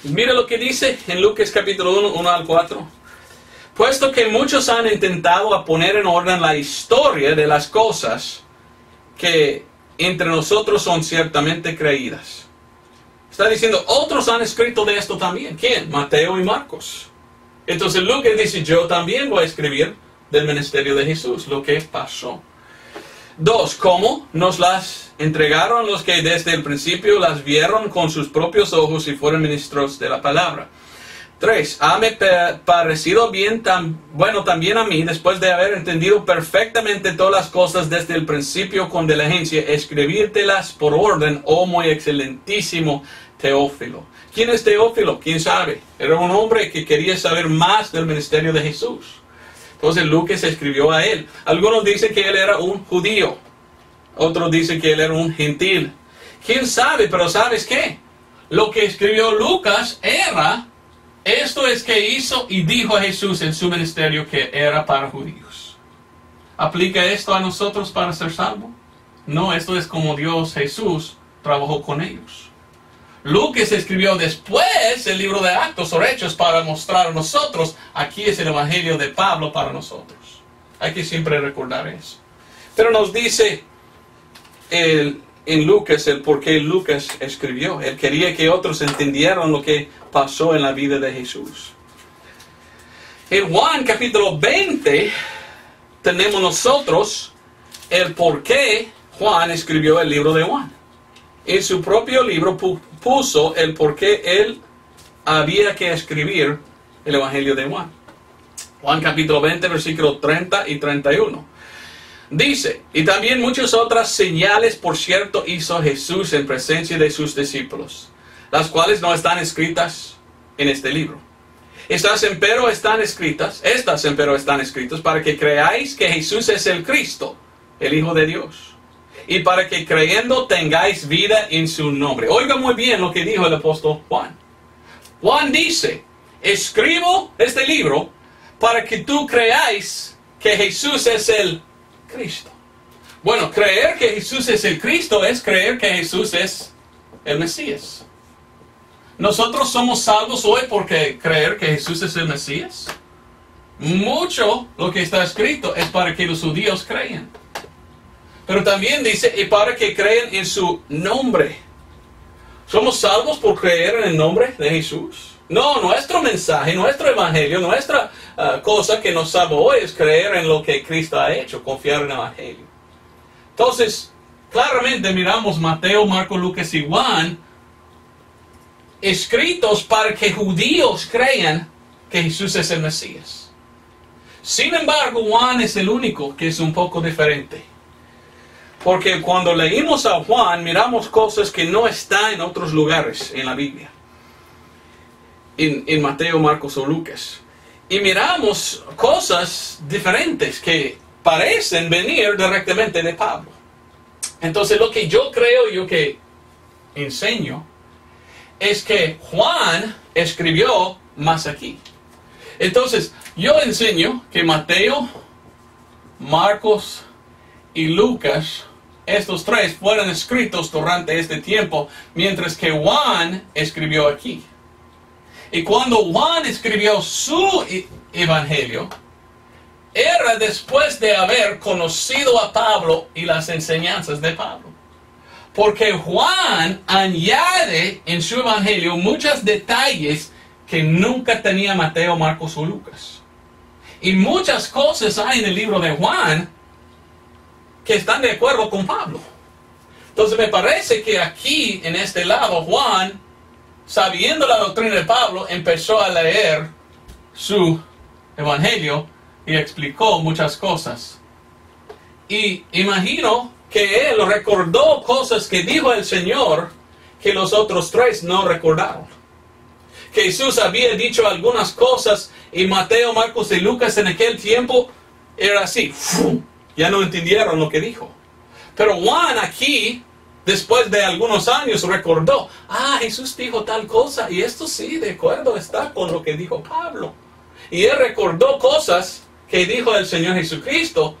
Mira lo que dice en Lucas capítulo 1, 1 al 4. Puesto que muchos han intentado a poner en orden la historia de las cosas que entre nosotros son ciertamente creídas. Está diciendo, otros han escrito de esto también. ¿Quién? Mateo y Marcos. Entonces Lucas dice, yo también voy a escribir del ministerio de Jesús, lo que pasó. 2. ¿Cómo nos las entregaron los que desde el principio las vieron con sus propios ojos y fueron ministros de la palabra? 3. Hame parecido bueno también a mí, después de haber entendido perfectamente todas las cosas desde el principio con diligencia, escribírtelas por orden, oh muy excelentísimo Teófilo. ¿Quién es Teófilo? ¿Quién sabe? Era un hombre que quería saber más del ministerio de Jesús. Entonces Lucas escribió a él. Algunos dicen que él era un judío. Otros dicen que él era un gentil. ¿Quién sabe? Pero ¿sabes qué? Lo que escribió Lucas era, esto es que hizo y dijo a Jesús en su ministerio que era para judíos. ¿Aplica esto a nosotros para ser salvos? No, esto es como Dios, Jesús, trabajó con ellos. Lucas escribió después el libro de Actos o Hechos para mostrar a nosotros, aquí es el Evangelio de Pablo para nosotros. Hay que siempre recordar eso. Pero nos dice en Lucas el por qué Lucas escribió. Él quería que otros entendieran lo que pasó en la vida de Jesús. En Juan capítulo 20 tenemos nosotros el por qué Juan escribió el libro de Juan. En su propio libro puso el por qué él había que escribir el Evangelio de Juan. Juan capítulo 20, versículos 30 y 31. Dice, y también muchas otras señales, por cierto, hizo Jesús en presencia de sus discípulos, las cuales no están escritas en este libro. Estas empero están escritas para que creáis que Jesús es el Cristo, el Hijo de Dios, y para que creyendo tengáis vida en su nombre. Oiga muy bien lo que dijo el apóstol Juan. Juan dice, escribo este libro para que tú creáis que Jesús es el Cristo. Bueno, creer que Jesús es el Cristo es creer que Jesús es el Mesías. ¿Nosotros somos salvos hoy porque creer que Jesús es el Mesías? Mucho lo que está escrito es para que los judíos crean. Pero también dice, y para que crean en su nombre. ¿Somos salvos por creer en el nombre de Jesús? No, nuestro mensaje, nuestro evangelio, nuestra cosa que nos salva hoy es creer en lo que Cristo ha hecho, confiar en el evangelio. Entonces, claramente miramos Mateo, Marcos, Lucas y Juan, escritos para que judíos crean que Jesús es el Mesías. Sin embargo, Juan es el único que es un poco diferente. Porque cuando leímos a Juan, miramos cosas que no están en otros lugares en la Biblia. en Mateo, Marcos o Lucas. Y miramos cosas diferentes que parecen venir directamente de Pablo. Entonces lo que yo creo y lo que enseño es que Juan escribió más aquí. Entonces yo enseño que Mateo, Marcos y Lucas, estos tres fueron escritos durante este tiempo, mientras que Juan escribió aquí. Y cuando Juan escribió su evangelio, era después de haber conocido a Pablo y las enseñanzas de Pablo. Porque Juan añade en su evangelio muchos detalles que nunca tenía Mateo, Marcos o Lucas. Y muchas cosas hay en el libro de Juan que están de acuerdo con Pablo. Entonces me parece que aquí, en este lado, Juan, sabiendo la doctrina de Pablo, empezó a leer su evangelio y explicó muchas cosas. Y imagino que él recordó cosas que dijo el Señor que los otros tres no recordaron. Que Jesús había dicho algunas cosas y Mateo, Marcos y Lucas en aquel tiempo era así. Ya no entendieron lo que dijo. Pero Juan aquí, después de algunos años, recordó, Jesús dijo tal cosa, y esto sí, de acuerdo está con lo que dijo Pablo. Y él recordó cosas que dijo el Señor Jesucristo,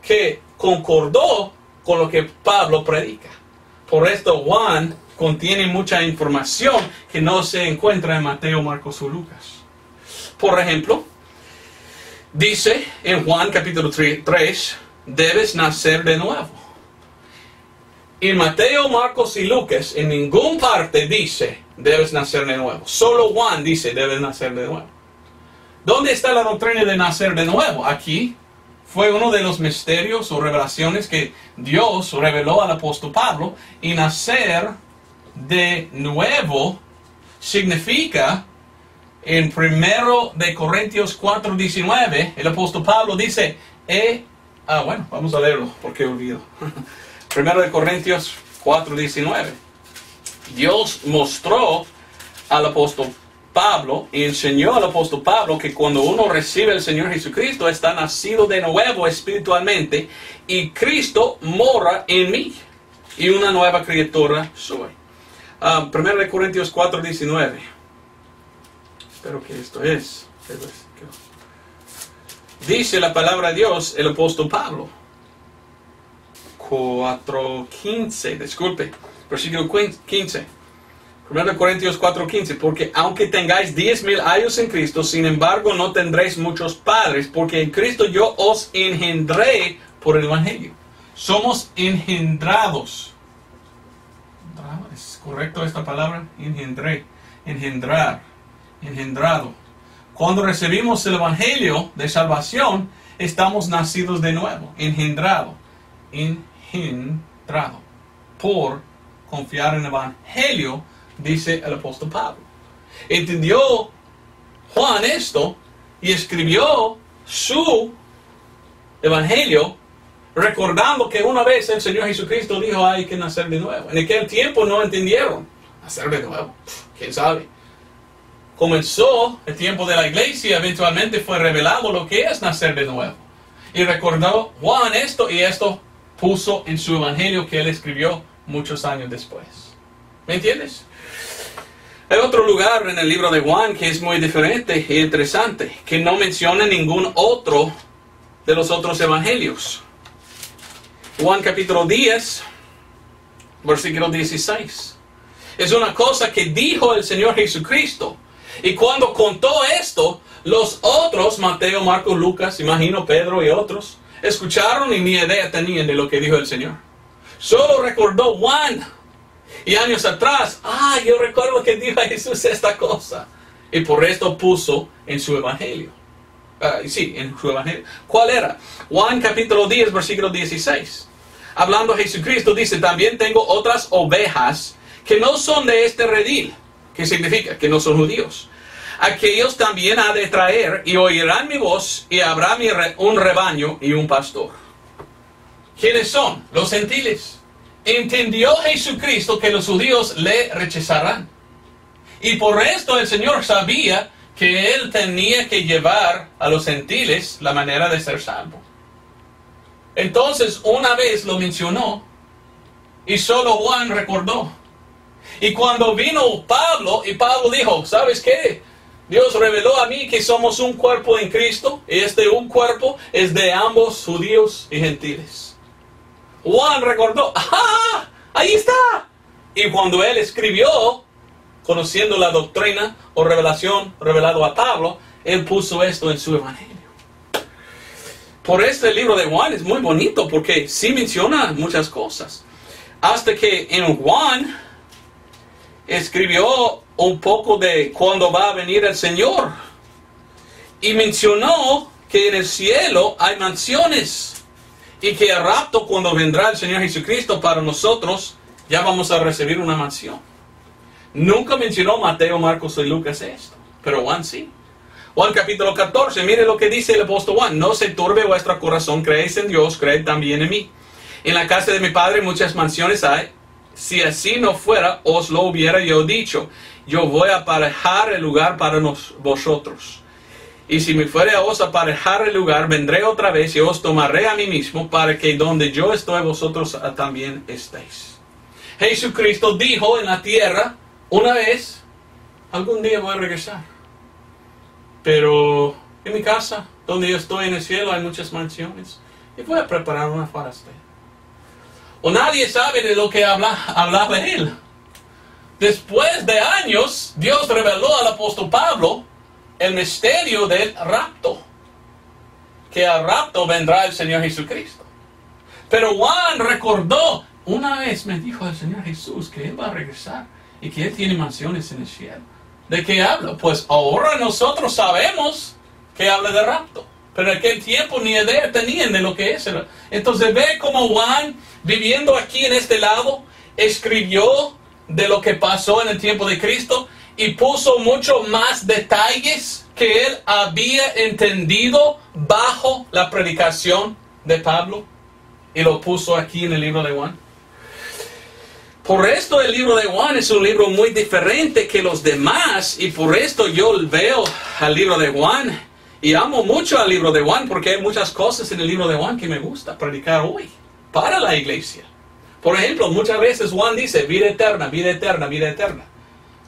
que concordó con lo que Pablo predica. Por esto Juan contiene mucha información que no se encuentra en Mateo, Marcos o Lucas. Por ejemplo, dice en Juan capítulo 3, debes nacer de nuevo. En Mateo, Marcos y Lucas, en ninguna parte dice, debes nacer de nuevo. Solo Juan dice, debes nacer de nuevo. ¿Dónde está la doctrina de nacer de nuevo? Aquí fue uno de los misterios o revelaciones que Dios reveló al apóstol Pablo. Y nacer de nuevo significa, en 1 Corintios 4:19, el apóstol Pablo dice, vamos a leerlo porque olvido. 1 Corintios 4:19. Dios mostró al apóstol Pablo y enseñó al apóstol Pablo que cuando uno recibe al Señor Jesucristo está nacido de nuevo espiritualmente y Cristo mora en mí y una nueva criatura soy. 1 Corintios 4:19. Espero que esto es. Dice la palabra de Dios el apóstol Pablo. 4:15, disculpe, versículo 15. 1 Corintios 4:15, porque aunque tengáis 10,000 años en Cristo, sin embargo no tendréis muchos padres, porque en Cristo yo os engendré por el Evangelio. Somos engendrados. ¿Es correcto esta palabra? Engendré, engendrar, engendrado. Cuando recibimos el Evangelio de salvación, estamos nacidos de nuevo, engendrado, por confiar en el Evangelio, dice el apóstol Pablo. Entendió Juan esto y escribió su Evangelio recordando que una vez el Señor Jesucristo dijo hay que nacer de nuevo. En aquel tiempo no entendieron. Nacer de nuevo, ¿quién sabe? Comenzó el tiempo de la iglesia, eventualmente fue revelado lo que es nacer de nuevo. Y recordó Juan esto y esto puso en su Evangelio que él escribió muchos años después. ¿Me entiendes? Hay otro lugar en el libro de Juan que es muy diferente y interesante, que no menciona ningún otro de los otros evangelios. Juan capítulo 10, versículo 16. Es una cosa que dijo el Señor Jesucristo. Y cuando contó esto, los otros, Mateo, Marcos, Lucas, imagino Pedro y otros, escucharon y ni idea tenían de lo que dijo el Señor. Solo recordó Juan. Y años atrás, yo recuerdo que dijo a Jesús esta cosa. Y por esto puso en su evangelio. En su evangelio. ¿Cuál era? Juan capítulo 10, versículo 16. Hablando a Jesucristo, dice, también tengo otras ovejas que no son de este redil. ¿Qué significa? Que no son judíos. Aquellos también ha de traer y oirán mi voz y habrá un rebaño y un pastor. ¿Quiénes son? Los gentiles. Entendió Jesucristo que los judíos le rechazarán. Y por esto el Señor sabía que Él tenía que llevar a los gentiles la manera de ser salvo. Entonces una vez lo mencionó y solo Juan recordó. Y cuando vino Pablo, y Pablo dijo, ¿sabes qué? Dios reveló a mí que somos un cuerpo en Cristo, y este un cuerpo es de ambos judíos y gentiles. Juan recordó, ¡ah! ¡Ahí está! Y cuando él escribió, conociendo la doctrina o revelación revelado a Pablo, él puso esto en su evangelio. Por este libro de Juan es muy bonito porque sí menciona muchas cosas. Hasta que en Juan escribió un poco de cuando va a venir el Señor. Y mencionó que en el cielo hay mansiones. Y que el rapto, cuando vendrá el Señor Jesucristo para nosotros, ya vamos a recibir una mansión. Nunca mencionó Mateo, Marcos y Lucas esto, pero Juan sí. Juan capítulo 14, mire lo que dice el apóstol Juan. No se turbe vuestro corazón, creéis en Dios, creed también en mí. En la casa de mi Padre muchas mansiones hay. Si así no fuera, os lo hubiera yo dicho. Yo voy a aparejar el lugar para vosotros. Y si me fuere a os aparejar el lugar, vendré otra vez y os tomaré a mí mismo, para que donde yo estoy, vosotros también estéis. Jesucristo dijo en la tierra, una vez, algún día voy a regresar. Pero en mi casa, donde yo estoy en el cielo, hay muchas mansiones. Y voy a preparar una para usted. O nadie sabe de lo que hablaba él. Después de años, Dios reveló al apóstol Pablo el misterio del rapto. Que al rapto vendrá el Señor Jesucristo. Pero Juan recordó, una vez me dijo el Señor Jesús que Él va a regresar y que Él tiene mansiones en el cielo. ¿De qué habla? Pues ahora nosotros sabemos que habla de rapto. Pero en aquel tiempo ni idea tenían de lo que es. Entonces ve cómo Juan, viviendo aquí en este lado, escribió de lo que pasó en el tiempo de Cristo y puso mucho más detalles que él había entendido bajo la predicación de Pablo. Y lo puso aquí en el libro de Juan. Por esto el libro de Juan es un libro muy diferente que los demás. Y por esto yo veo al libro de Juan y amo mucho al libro de Juan, porque hay muchas cosas en el libro de Juan que me gusta predicar hoy para la iglesia. Por ejemplo, muchas veces Juan dice vida eterna, vida eterna, vida eterna.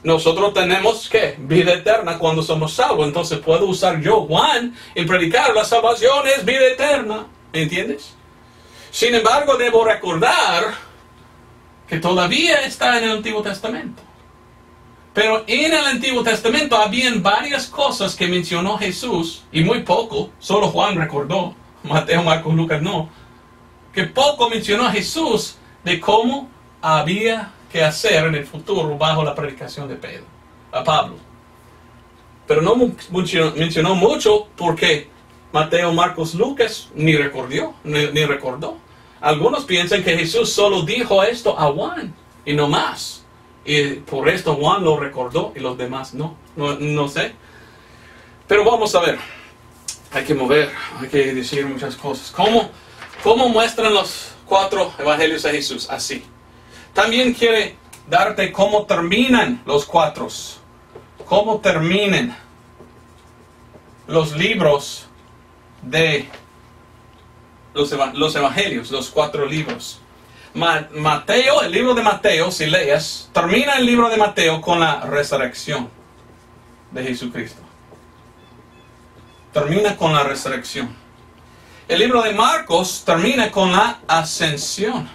Nosotros tenemos ¿qué? Vida eterna cuando somos salvos. Entonces puedo usar yo, Juan, y predicar la salvación es vida eterna. ¿Me entiendes? Sin embargo, debo recordar que todavía está en el Antiguo Testamento. Pero en el Antiguo Testamento habían varias cosas que mencionó Jesús, y muy poco, solo Juan recordó, Mateo, Marcos, Lucas no, que poco mencionó a Jesús de cómo había que hacer en el futuro bajo la predicación de Pablo. Pero no mencionó mucho porque Mateo, Marcos, Lucas ni recordó. Algunos piensan que Jesús solo dijo esto a Juan y no más. Y por esto Juan lo recordó y los demás no sé. Pero vamos a ver. Hay que mover, hay que decir muchas cosas. ¿Cómo muestran los 4 evangelios de Jesús? Así. También quiere darte cómo terminan los 4. Cómo terminan los libros de los evangelios, los 4 libros. Mateo, el libro de Mateo, si lees, termina el libro de Mateo con la resurrección de Jesucristo. Termina con la resurrección. El libro de Marcos termina con la ascensión.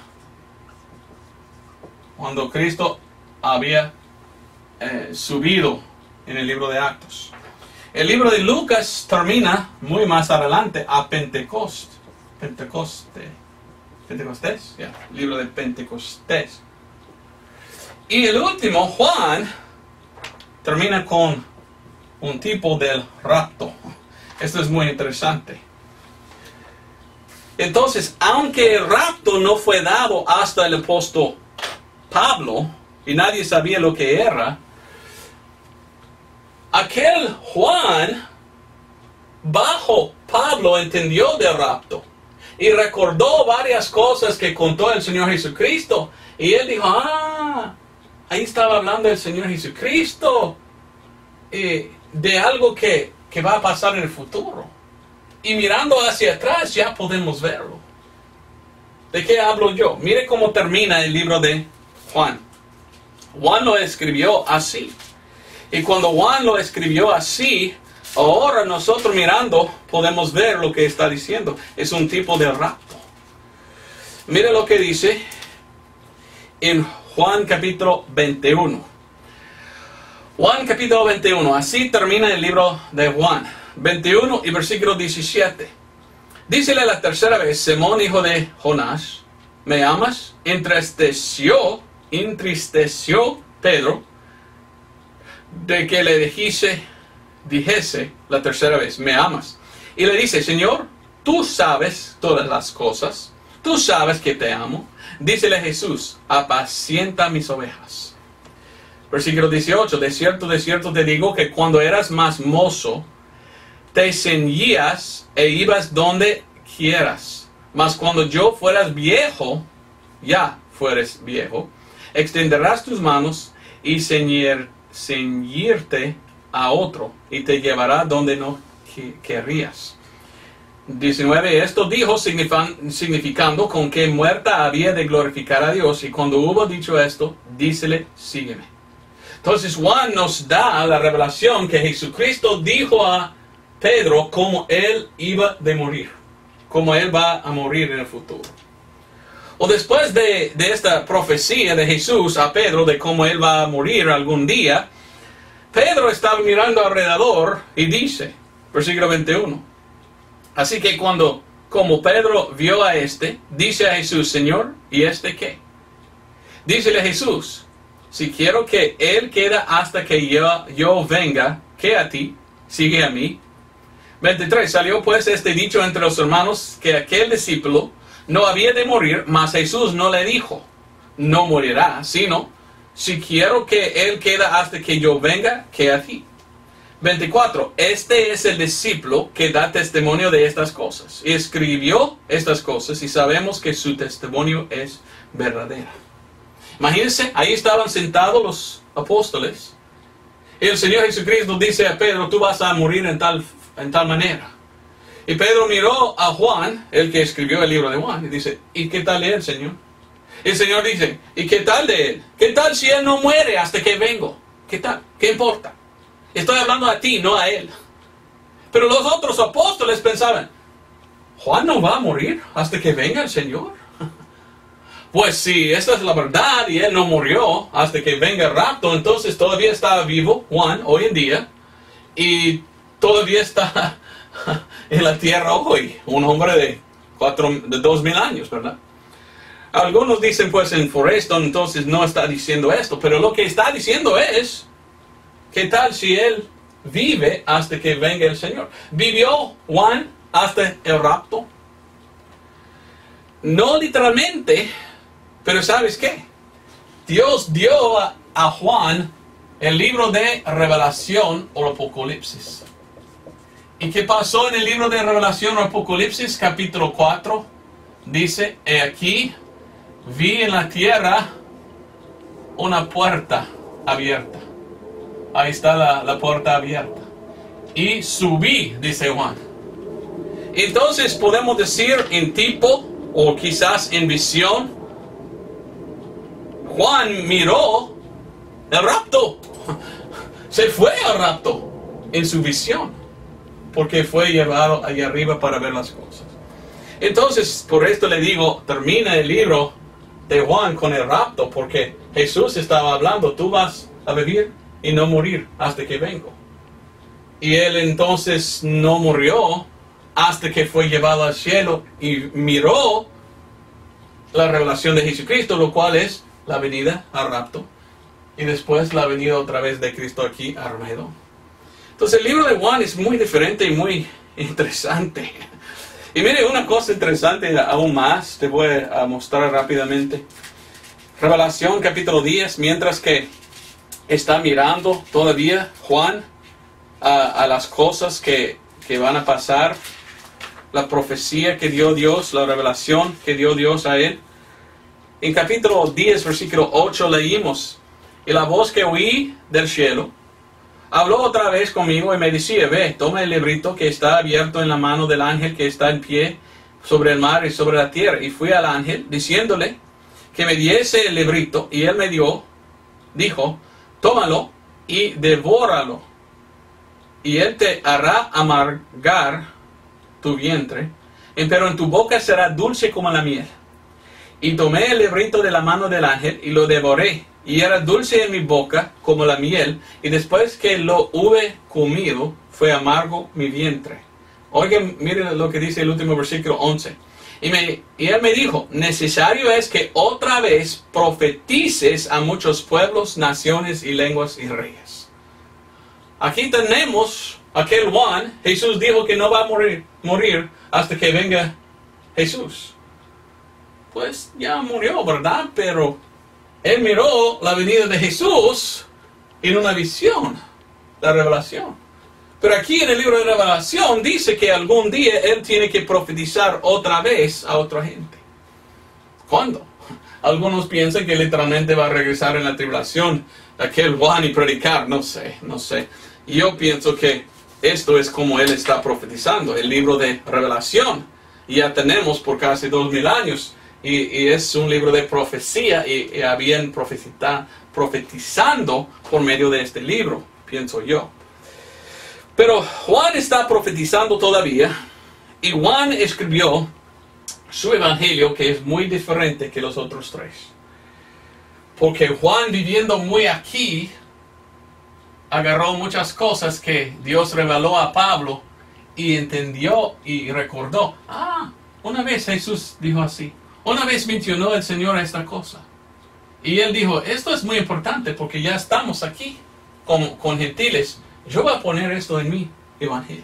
Cuando Cristo había subido en el libro de Actos. El libro de Lucas termina muy más adelante a Pentecostés, libro de Pentecostés. Y el último, Juan, termina con un tipo del rapto. Esto es muy interesante. Entonces, aunque el rapto no fue dado hasta el apóstol Pablo, y nadie sabía lo que era, aquel Juan, bajo Pablo, entendió del rapto. Y recordó varias cosas que contó el Señor Jesucristo. Y él dijo, ahí estaba hablando el Señor Jesucristo de algo que va a pasar en el futuro. Y mirando hacia atrás ya podemos verlo. ¿De qué hablo yo? Mire cómo termina el libro de Juan. Juan lo escribió así. Y cuando Juan lo escribió así, ahora nosotros mirando podemos ver lo que está diciendo. Es un tipo de rapto. Mire lo que dice en Juan capítulo 21. Juan capítulo 21. Así termina el libro de Juan. 21 y versículo 17. Dícele la tercera vez: Simón, hijo de Jonás, ¿me amas? Entristeció Pedro de que le dijese la tercera vez: ¿me amas? Y le dice: Señor, tú sabes todas las cosas, tú sabes que te amo. Dícele Jesús: apacienta mis ovejas. Versículo 18. De cierto te digo que cuando eras más mozo, te ceñías e ibas donde quieras. Mas cuando yo fueras viejo, ya fueres viejo, extenderás tus manos y ceñirte a otro, y te llevará donde no querrías. 19. Esto dijo significando con que muerta había de glorificar a Dios. Y cuando hubo dicho esto, dícele: sígueme. Entonces Juan nos da la revelación que Jesucristo dijo a Pedro cómo él iba de morir, cómo él va a morir en el futuro. O después de esta profecía de Jesús a Pedro de cómo él va a morir algún día, Pedro estaba mirando alrededor y dice, versículo 21, así que como Pedro vio a dice a Jesús: Señor, ¿y qué? Dícele Jesús: si quiero que él quede hasta que yo venga, ¿qué a ti? Sigue a mí. 23. Salió pues dicho entre los hermanos que aquel discípulo no había de morir, mas Jesús no le dijo: no morirá, sino: si quiero que él quede hasta que yo venga, ¿qué a ti? 24. Este es el discípulo que da testimonio de estas cosas, y escribió estas cosas, y sabemos que su testimonio es verdadero. Imagínense, ahí estaban sentados los apóstoles, y el Señor Jesucristo dice a Pedro: tú vas a morir en tal manera. Y Pedro miró a Juan, el que escribió el libro de Juan, y dice: ¿y qué tal él, Señor? Y el Señor dice: ¿y qué tal de él? ¿Qué tal si él no muere hasta que vengo? ¿Qué tal? ¿Qué importa? Estoy hablando a ti, no a él. Pero los otros apóstoles pensaban: ¿Juan no va a morir hasta que venga el Señor? Pues si esta es la verdad y él no murió hasta que venga el rapto, entonces todavía está vivo Juan hoy en día y todavía está en la tierra hoy, un hombre de 2000 años, ¿verdad? Algunos dicen pues en Forreston entonces no está diciendo esto, pero lo que está diciendo es: ¿qué tal si él vive hasta que venga el Señor? ¿Vivió Juan hasta el rapto? No literalmente, pero ¿sabes qué? Dios dio a Juan el libro de Revelación o Apocalipsis. ¿Y qué pasó en el libro de Revelación o Apocalipsis? Capítulo 4 dice: he aquí, vi en la tierra una puerta abierta. Ahí está la puerta abierta. Y subí, dice Juan. Entonces podemos decir en tipo o quizás en visión, Juan miró el rapto. Se fue al rapto en su visión, porque fue llevado allá arriba para ver las cosas. Entonces, por esto le digo, termina el libro de Juan con el rapto, porque Jesús estaba hablando: tú vas a vivir y no morir hasta que vengo. Y él entonces no murió hasta que fue llevado al cielo y miró la revelación de Jesucristo, lo cual es la venida al rapto, y después la venida otra vez de Cristo aquí a Armagedón. Entonces el libro de Juan es muy diferente y muy interesante. Y mire, una cosa interesante aún más, te voy a mostrar rápidamente. Revelación capítulo 10, mientras que está mirando todavía Juan a las cosas que van a pasar, la profecía que dio Dios, la revelación que dio Dios a él. En capítulo 10, versículo 8 leímos: Y la voz que oí del cielo habló otra vez conmigo y me decía, ve, toma el librito que está abierto en la mano del ángel que está en pie sobre el mar y sobre la tierra. Y fui al ángel diciéndole que me diese el librito, y él me dijo, tómalo y devóralo, y él te hará amargar tu vientre, pero en tu boca será dulce como la miel. Y tomé el librito de la mano del ángel y lo devoré, y era dulce en mi boca como la miel, y después que lo hube comido, fue amargo mi vientre. Oigan, miren lo que dice el último versículo 11. Y él me dijo, necesario es que otra vez profetices a muchos pueblos, naciones y lenguas y reyes. Aquí tenemos aquel Juan. Jesús dijo que no va a morir hasta que venga Jesús. Pues ya murió, ¿verdad? Pero él miró la venida de Jesús en una visión, la revelación. Pero aquí en el libro de Revelación dice que algún día él tiene que profetizar otra vez a otra gente. ¿Cuándo? Algunos piensan que literalmente va a regresar en la tribulación aquel Juan y predicar. No sé. Yo pienso que esto es como él está profetizando, el libro de Revelación. Ya tenemos por casi 2000 años. Y es un libro de profecía y habían profetizando por medio de este libro, pienso yo. Pero Juan está profetizando todavía, y Juan escribió su evangelio, que es muy diferente que los otros tres. Porque Juan, viviendo muy aquí, agarró muchas cosas que Dios reveló a Pablo y entendió y recordó. Una vez Jesús dijo así. Una vez mencionó el Señor esta cosa. Y él dijo, esto es muy importante porque ya estamos aquí con gentiles. Yo voy a poner esto en mi evangelio.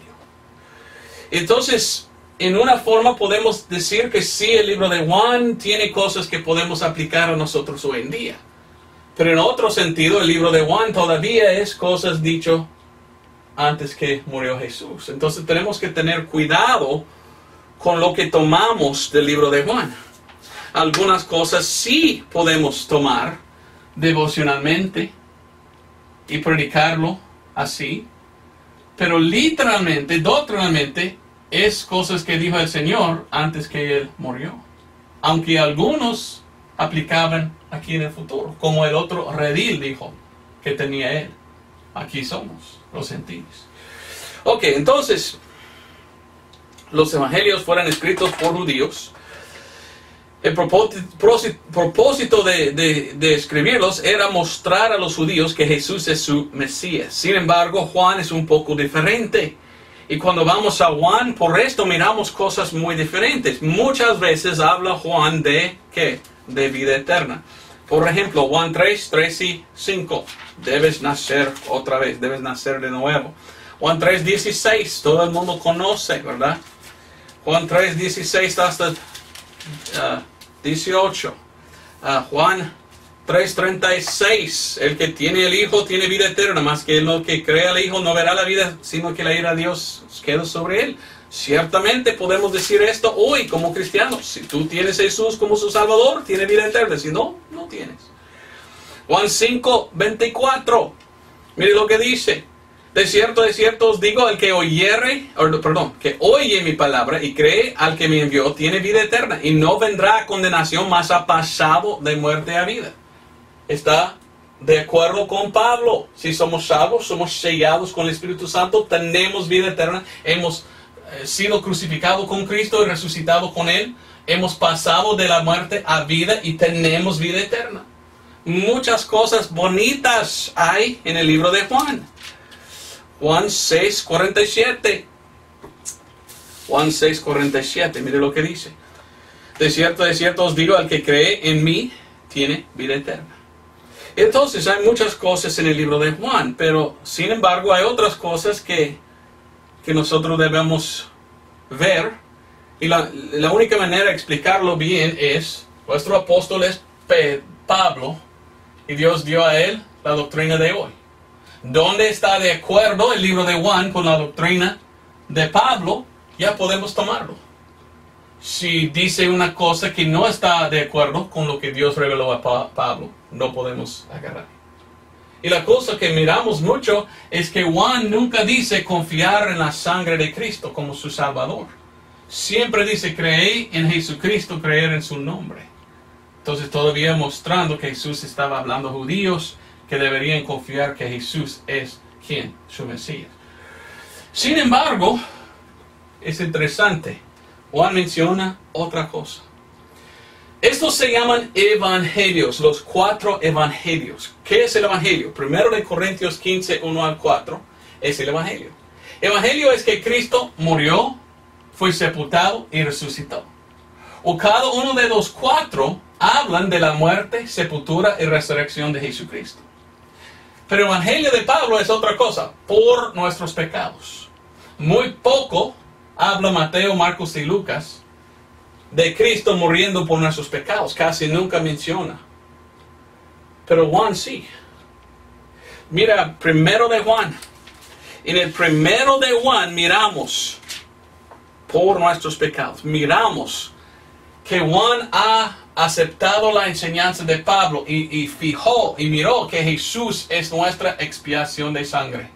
Entonces, en una forma podemos decir que sí, el libro de Juan tiene cosas que podemos aplicar a nosotros hoy en día. Pero en otro sentido, el libro de Juan todavía es cosas dicho antes que murió Jesús. Entonces tenemos que tener cuidado con lo que tomamos del libro de Juan. Algunas cosas sí podemos tomar devocionalmente y predicarlo así, pero literalmente, doctrinalmente, es cosas que dijo el Señor antes que Él murió. Aunque algunos aplicaban aquí en el futuro, como el otro redil dijo que tenía Él. Aquí somos los gentiles. Ok, entonces, los evangelios fueron escritos por judíos. El propósito de escribirlos era mostrar a los judíos que Jesús es su Mesías. Sin embargo, Juan es un poco diferente. Y cuando vamos a Juan, por esto miramos cosas muy diferentes. Muchas veces habla Juan de ¿qué? De vida eterna. Por ejemplo, Juan 3 y 5. Debes nacer otra vez, debes nacer de nuevo. Juan 3:16, todo el mundo conoce, ¿verdad? Juan 3:16 hasta 18. Juan 3:36, el que tiene el Hijo tiene vida eterna, más que el que cree al Hijo no verá la vida, sino que la ira de Dios queda sobre él. Ciertamente podemos decir esto hoy como cristianos. Si tú tienes a Jesús como su Salvador, tiene vida eterna. Si no, no tienes. Juan 5:24, mire lo que dice. De cierto os digo, el que que oye mi palabra y cree al que me envió, tiene vida eterna, y no vendrá a condenación, mas ha pasado de muerte a vida. Está de acuerdo con Pablo. Si somos salvos, somos sellados con el Espíritu Santo, tenemos vida eterna, hemos sido crucificados con Cristo y resucitado con Él, hemos pasado de la muerte a vida y tenemos vida eterna. Muchas cosas bonitas hay en el libro de Juan. Juan 6:47. Juan 6:47, mire lo que dice. De cierto os digo, al que cree en mí, tiene vida eterna. Entonces hay muchas cosas en el libro de Juan, pero sin embargo hay otras cosas que nosotros debemos ver. Y la única manera de explicarlo bien es, vuestro apóstol es Pablo, y Dios dio a él la doctrina de hoy. ¿Dónde está de acuerdo el libro de Juan con la doctrina de Pablo? Ya podemos tomarlo. Si dice una cosa que no está de acuerdo con lo que Dios reveló a Pablo, no podemos agarrar. Y la cosa que miramos mucho es que Juan nunca dice confiar en la sangre de Cristo como su Salvador. Siempre dice creer en Jesucristo, creer en su nombre. Entonces todavía mostrando que Jesús estaba hablando a judíos que deberían confiar que Jesús es quien, su Mesías. Sin embargo, es interesante. Juan menciona otra cosa. Estos se llaman evangelios, los 4 evangelios. ¿Qué es el evangelio? Primero de Corintios 15, 1 al 4, es el evangelio. Evangelio es que Cristo murió, fue sepultado y resucitó. O cada uno de los 4 hablan de la muerte, sepultura y resurrección de Jesucristo. Pero el evangelio de Pablo es otra cosa, por nuestros pecados. Muy poco habla Mateo, Marcos y Lucas de Cristo muriendo por nuestros pecados. Casi nunca menciona. Pero Juan sí. Mira, primero de Juan. En el primero de Juan miramos por nuestros pecados. Miramos que Juan ha aceptado la enseñanza de Pablo y fijó y miró que Jesús es nuestra expiación de sangre.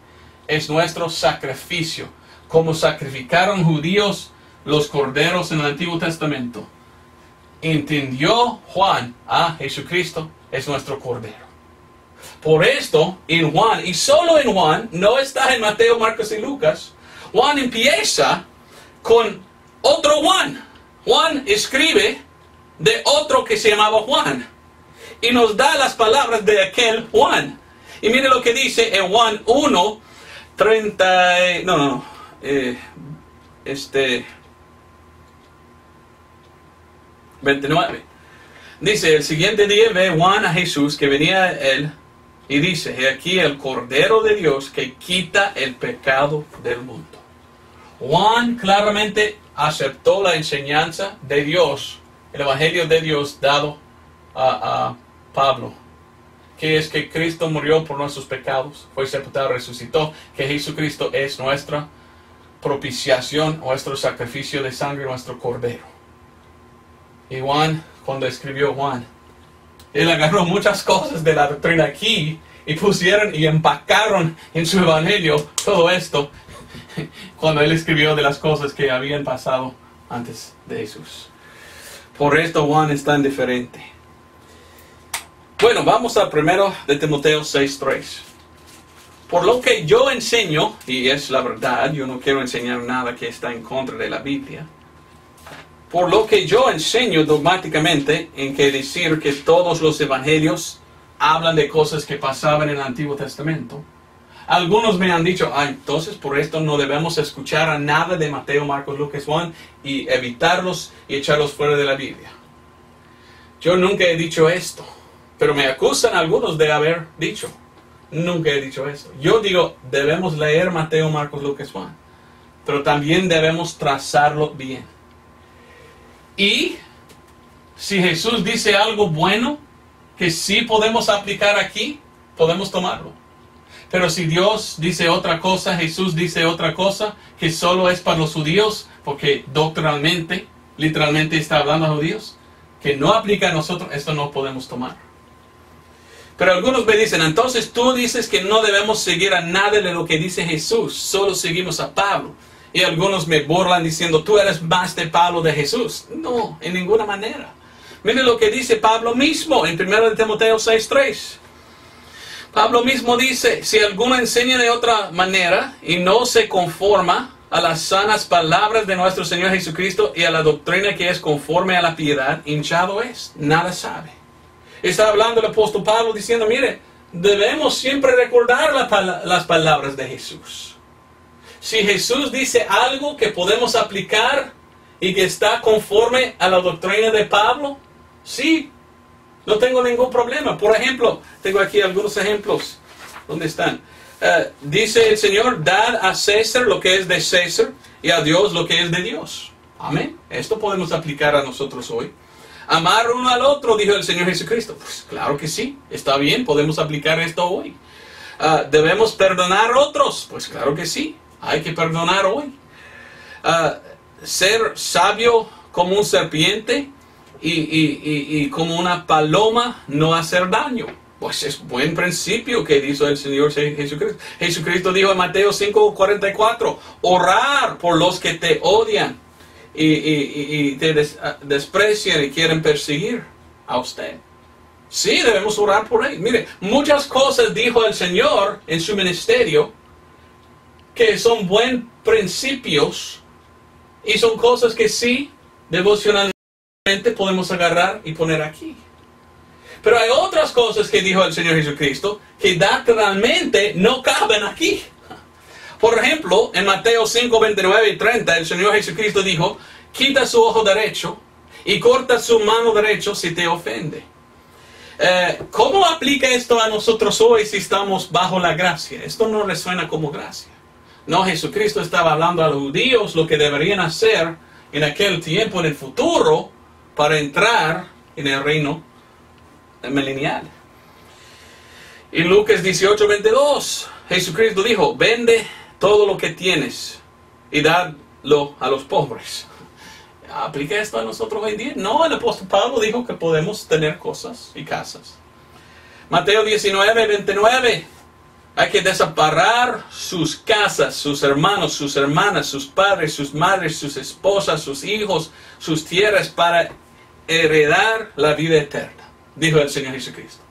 Es nuestro sacrificio. Como sacrificaron judíos los corderos en el Antiguo Testamento. Entendió Juan a Jesucristo es nuestro cordero. Por esto, en Juan, y solo en Juan, no está en Mateo, Marcos y Lucas, Juan empieza con otro Juan. Juan escribe de otro que se llamaba Juan. Y nos da las palabras de aquel Juan. Y mire lo que dice en Juan 1, 29. Dice, el siguiente día ve Juan a Jesús que venía a él y dice, he aquí el Cordero de Dios que quita el pecado del mundo. Juan claramente aceptó la enseñanza de Dios, el Evangelio de Dios dado a Pablo, que es que Cristo murió por nuestros pecados, fue sepultado, resucitó, que Jesucristo es nuestra propiciación, nuestro sacrificio de sangre, nuestro Cordero. Y Juan, cuando escribió Juan, él agarró muchas cosas de la doctrina aquí y pusieron y empacaron en su evangelio todo esto cuando él escribió de las cosas que habían pasado antes de Jesús. Por esto Juan es tan diferente. Bueno, vamos al primero de Timoteo 6:3. Por lo que yo enseño, y es la verdad, yo no quiero enseñar nada que está en contra de la Biblia. Por lo que yo enseño dogmáticamente en que decir que todos los evangelios hablan de cosas que pasaban en el Antiguo Testamento. Algunos me han dicho, entonces por esto no debemos escuchar a nada de Mateo, Marcos, Lucas, Juan y evitarlos y echarlos fuera de la Biblia. Yo nunca he dicho esto, pero me acusan algunos de haber dicho. Nunca he dicho esto. Yo digo, debemos leer Mateo, Marcos, Lucas, Juan, pero también debemos trazarlo bien. Y si Jesús dice algo bueno que sí podemos aplicar aquí, podemos tomarlo. Pero si Dios dice otra cosa, Jesús dice otra cosa, que solo es para los judíos, porque doctrinalmente, literalmente está hablando a judíos, que no aplica a nosotros, esto no podemos tomar. Pero algunos me dicen, entonces tú dices que no debemos seguir a nada de lo que dice Jesús, solo seguimos a Pablo. Y algunos me burlan diciendo, tú eres más de Pablo de Jesús. No, en ninguna manera. Mire lo que dice Pablo mismo en 1 Timoteo 6:3. Pablo mismo dice, si alguno enseña de otra manera y no se conforma a las sanas palabras de nuestro Señor Jesucristo y a la doctrina que es conforme a la piedad, hinchado es, nada sabe. Está hablando el apóstol Pablo diciendo, mire, debemos siempre recordar las palabras de Jesús. Si Jesús dice algo que podemos aplicar y que está conforme a la doctrina de Pablo, sí, no tengo ningún problema. Por ejemplo, tengo aquí algunos ejemplos. ¿Dónde están? Dice el Señor, dad a César lo que es de César y a Dios lo que es de Dios. Amén. Esto podemos aplicar a nosotros hoy. Amar uno al otro, dijo el Señor Jesucristo. Pues claro que sí, está bien, podemos aplicar esto hoy. Debemos perdonar a otros. Pues claro que sí, hay que perdonar hoy. Ser sabio como un serpiente y como una paloma, no hacer daño. Pues es buen principio que dijo el Señor Jesucristo. Jesucristo dijo en Mateo 5:44, orar por los que te odian y te desprecian y quieren perseguir a usted. Sí, debemos orar por él. Mire, muchas cosas dijo el Señor en su ministerio que son buenos principios y son cosas que sí, devocionalmente podemos agarrar y poner aquí. Pero hay otras cosas que dijo el Señor Jesucristo que doctrinalmente no caben aquí. Por ejemplo, en Mateo 5, 29 y 30, el Señor Jesucristo dijo, quita su ojo derecho y corta su mano derecha si te ofende. ¿Cómo aplica esto a nosotros hoy si estamos bajo la gracia? Esto no le suena como gracia. No, Jesucristo estaba hablando a los judíos lo que deberían hacer en aquel tiempo, en el futuro, para entrar en el reino milenial. Y Lucas 18:22, Jesucristo dijo, vende todo lo que tienes y dadlo a los pobres. ¿Aplica esto a nosotros hoy en día? No, el apóstol Pablo dijo que podemos tener cosas y casas. Mateo 19:29, hay que desamparar sus casas, sus hermanos, sus hermanas, sus padres, sus madres, sus esposas, sus hijos, sus tierras para heredar la vida eterna, dijo el Señor Jesucristo.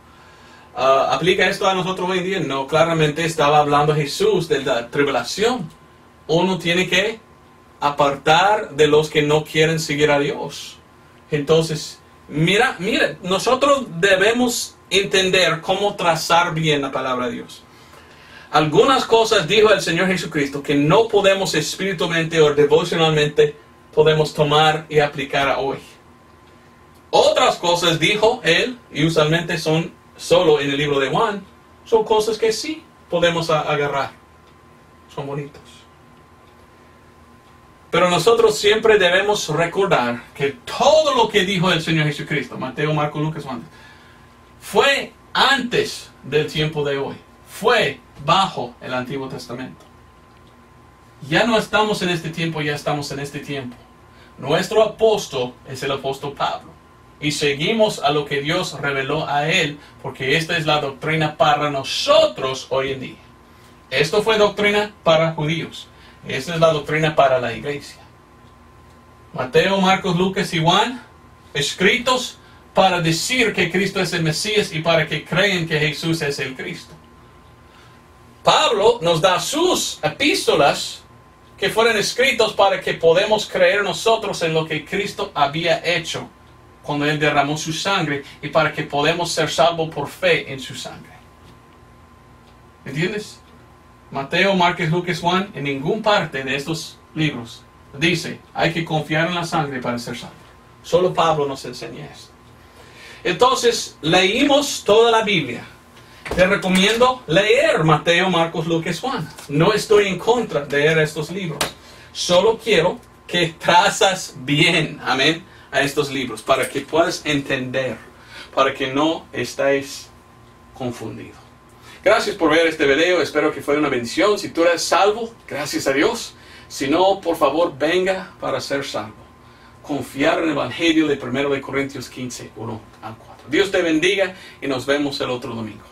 ¿Aplica esto a nosotros hoy en día? No, claramente estaba hablando Jesús de la tribulación. Uno tiene que apartar de los que no quieren seguir a Dios. Entonces, mira, nosotros debemos entender cómo trazar bien la palabra de Dios. Algunas cosas dijo el Señor Jesucristo que no podemos espiritualmente o devocionalmente podemos tomar y aplicar a hoy. Otras cosas dijo Él, y usualmente son solo en el libro de Juan, son cosas que sí podemos agarrar. Son bonitos. Pero nosotros siempre debemos recordar que todo lo que dijo el Señor Jesucristo, Mateo, Marcos, Lucas, Juan, fue antes del tiempo de hoy. Fue bajo el Antiguo Testamento. Ya no estamos en este tiempo, ya estamos en este tiempo. Nuestro apóstol es el apóstol Pablo. Y seguimos a lo que Dios reveló a él, porque esta es la doctrina para nosotros hoy en día. Esto fue doctrina para judíos. Esta es la doctrina para la iglesia. Mateo, Marcos, Lucas y Juan, escritos para decir que Cristo es el Mesías y para que creen que Jesús es el Cristo. Pablo nos da sus epístolas que fueron escritos para que podamos creer nosotros en lo que Cristo había hecho cuando Él derramó su sangre y para que podamos ser salvos por fe en su sangre. ¿Entiendes? Mateo, Marcos, Lucas, Juan, en ninguna parte de estos libros dice hay que confiar en la sangre para ser salvo. Solo Pablo nos enseña esto. Entonces, leímos toda la Biblia. Te recomiendo leer Mateo, Marcos, Lucas, Juan. No estoy en contra de leer estos libros. Solo quiero que trazas bien, amén, a estos libros para que puedas entender, para que no estés confundido. Gracias por ver este video. Espero que fue una bendición. Si tú eres salvo, gracias a Dios. Si no, por favor, venga para ser salvo. Confiar en el Evangelio de 1 Corintios 15, 1 al 4. Dios te bendiga y nos vemos el otro domingo.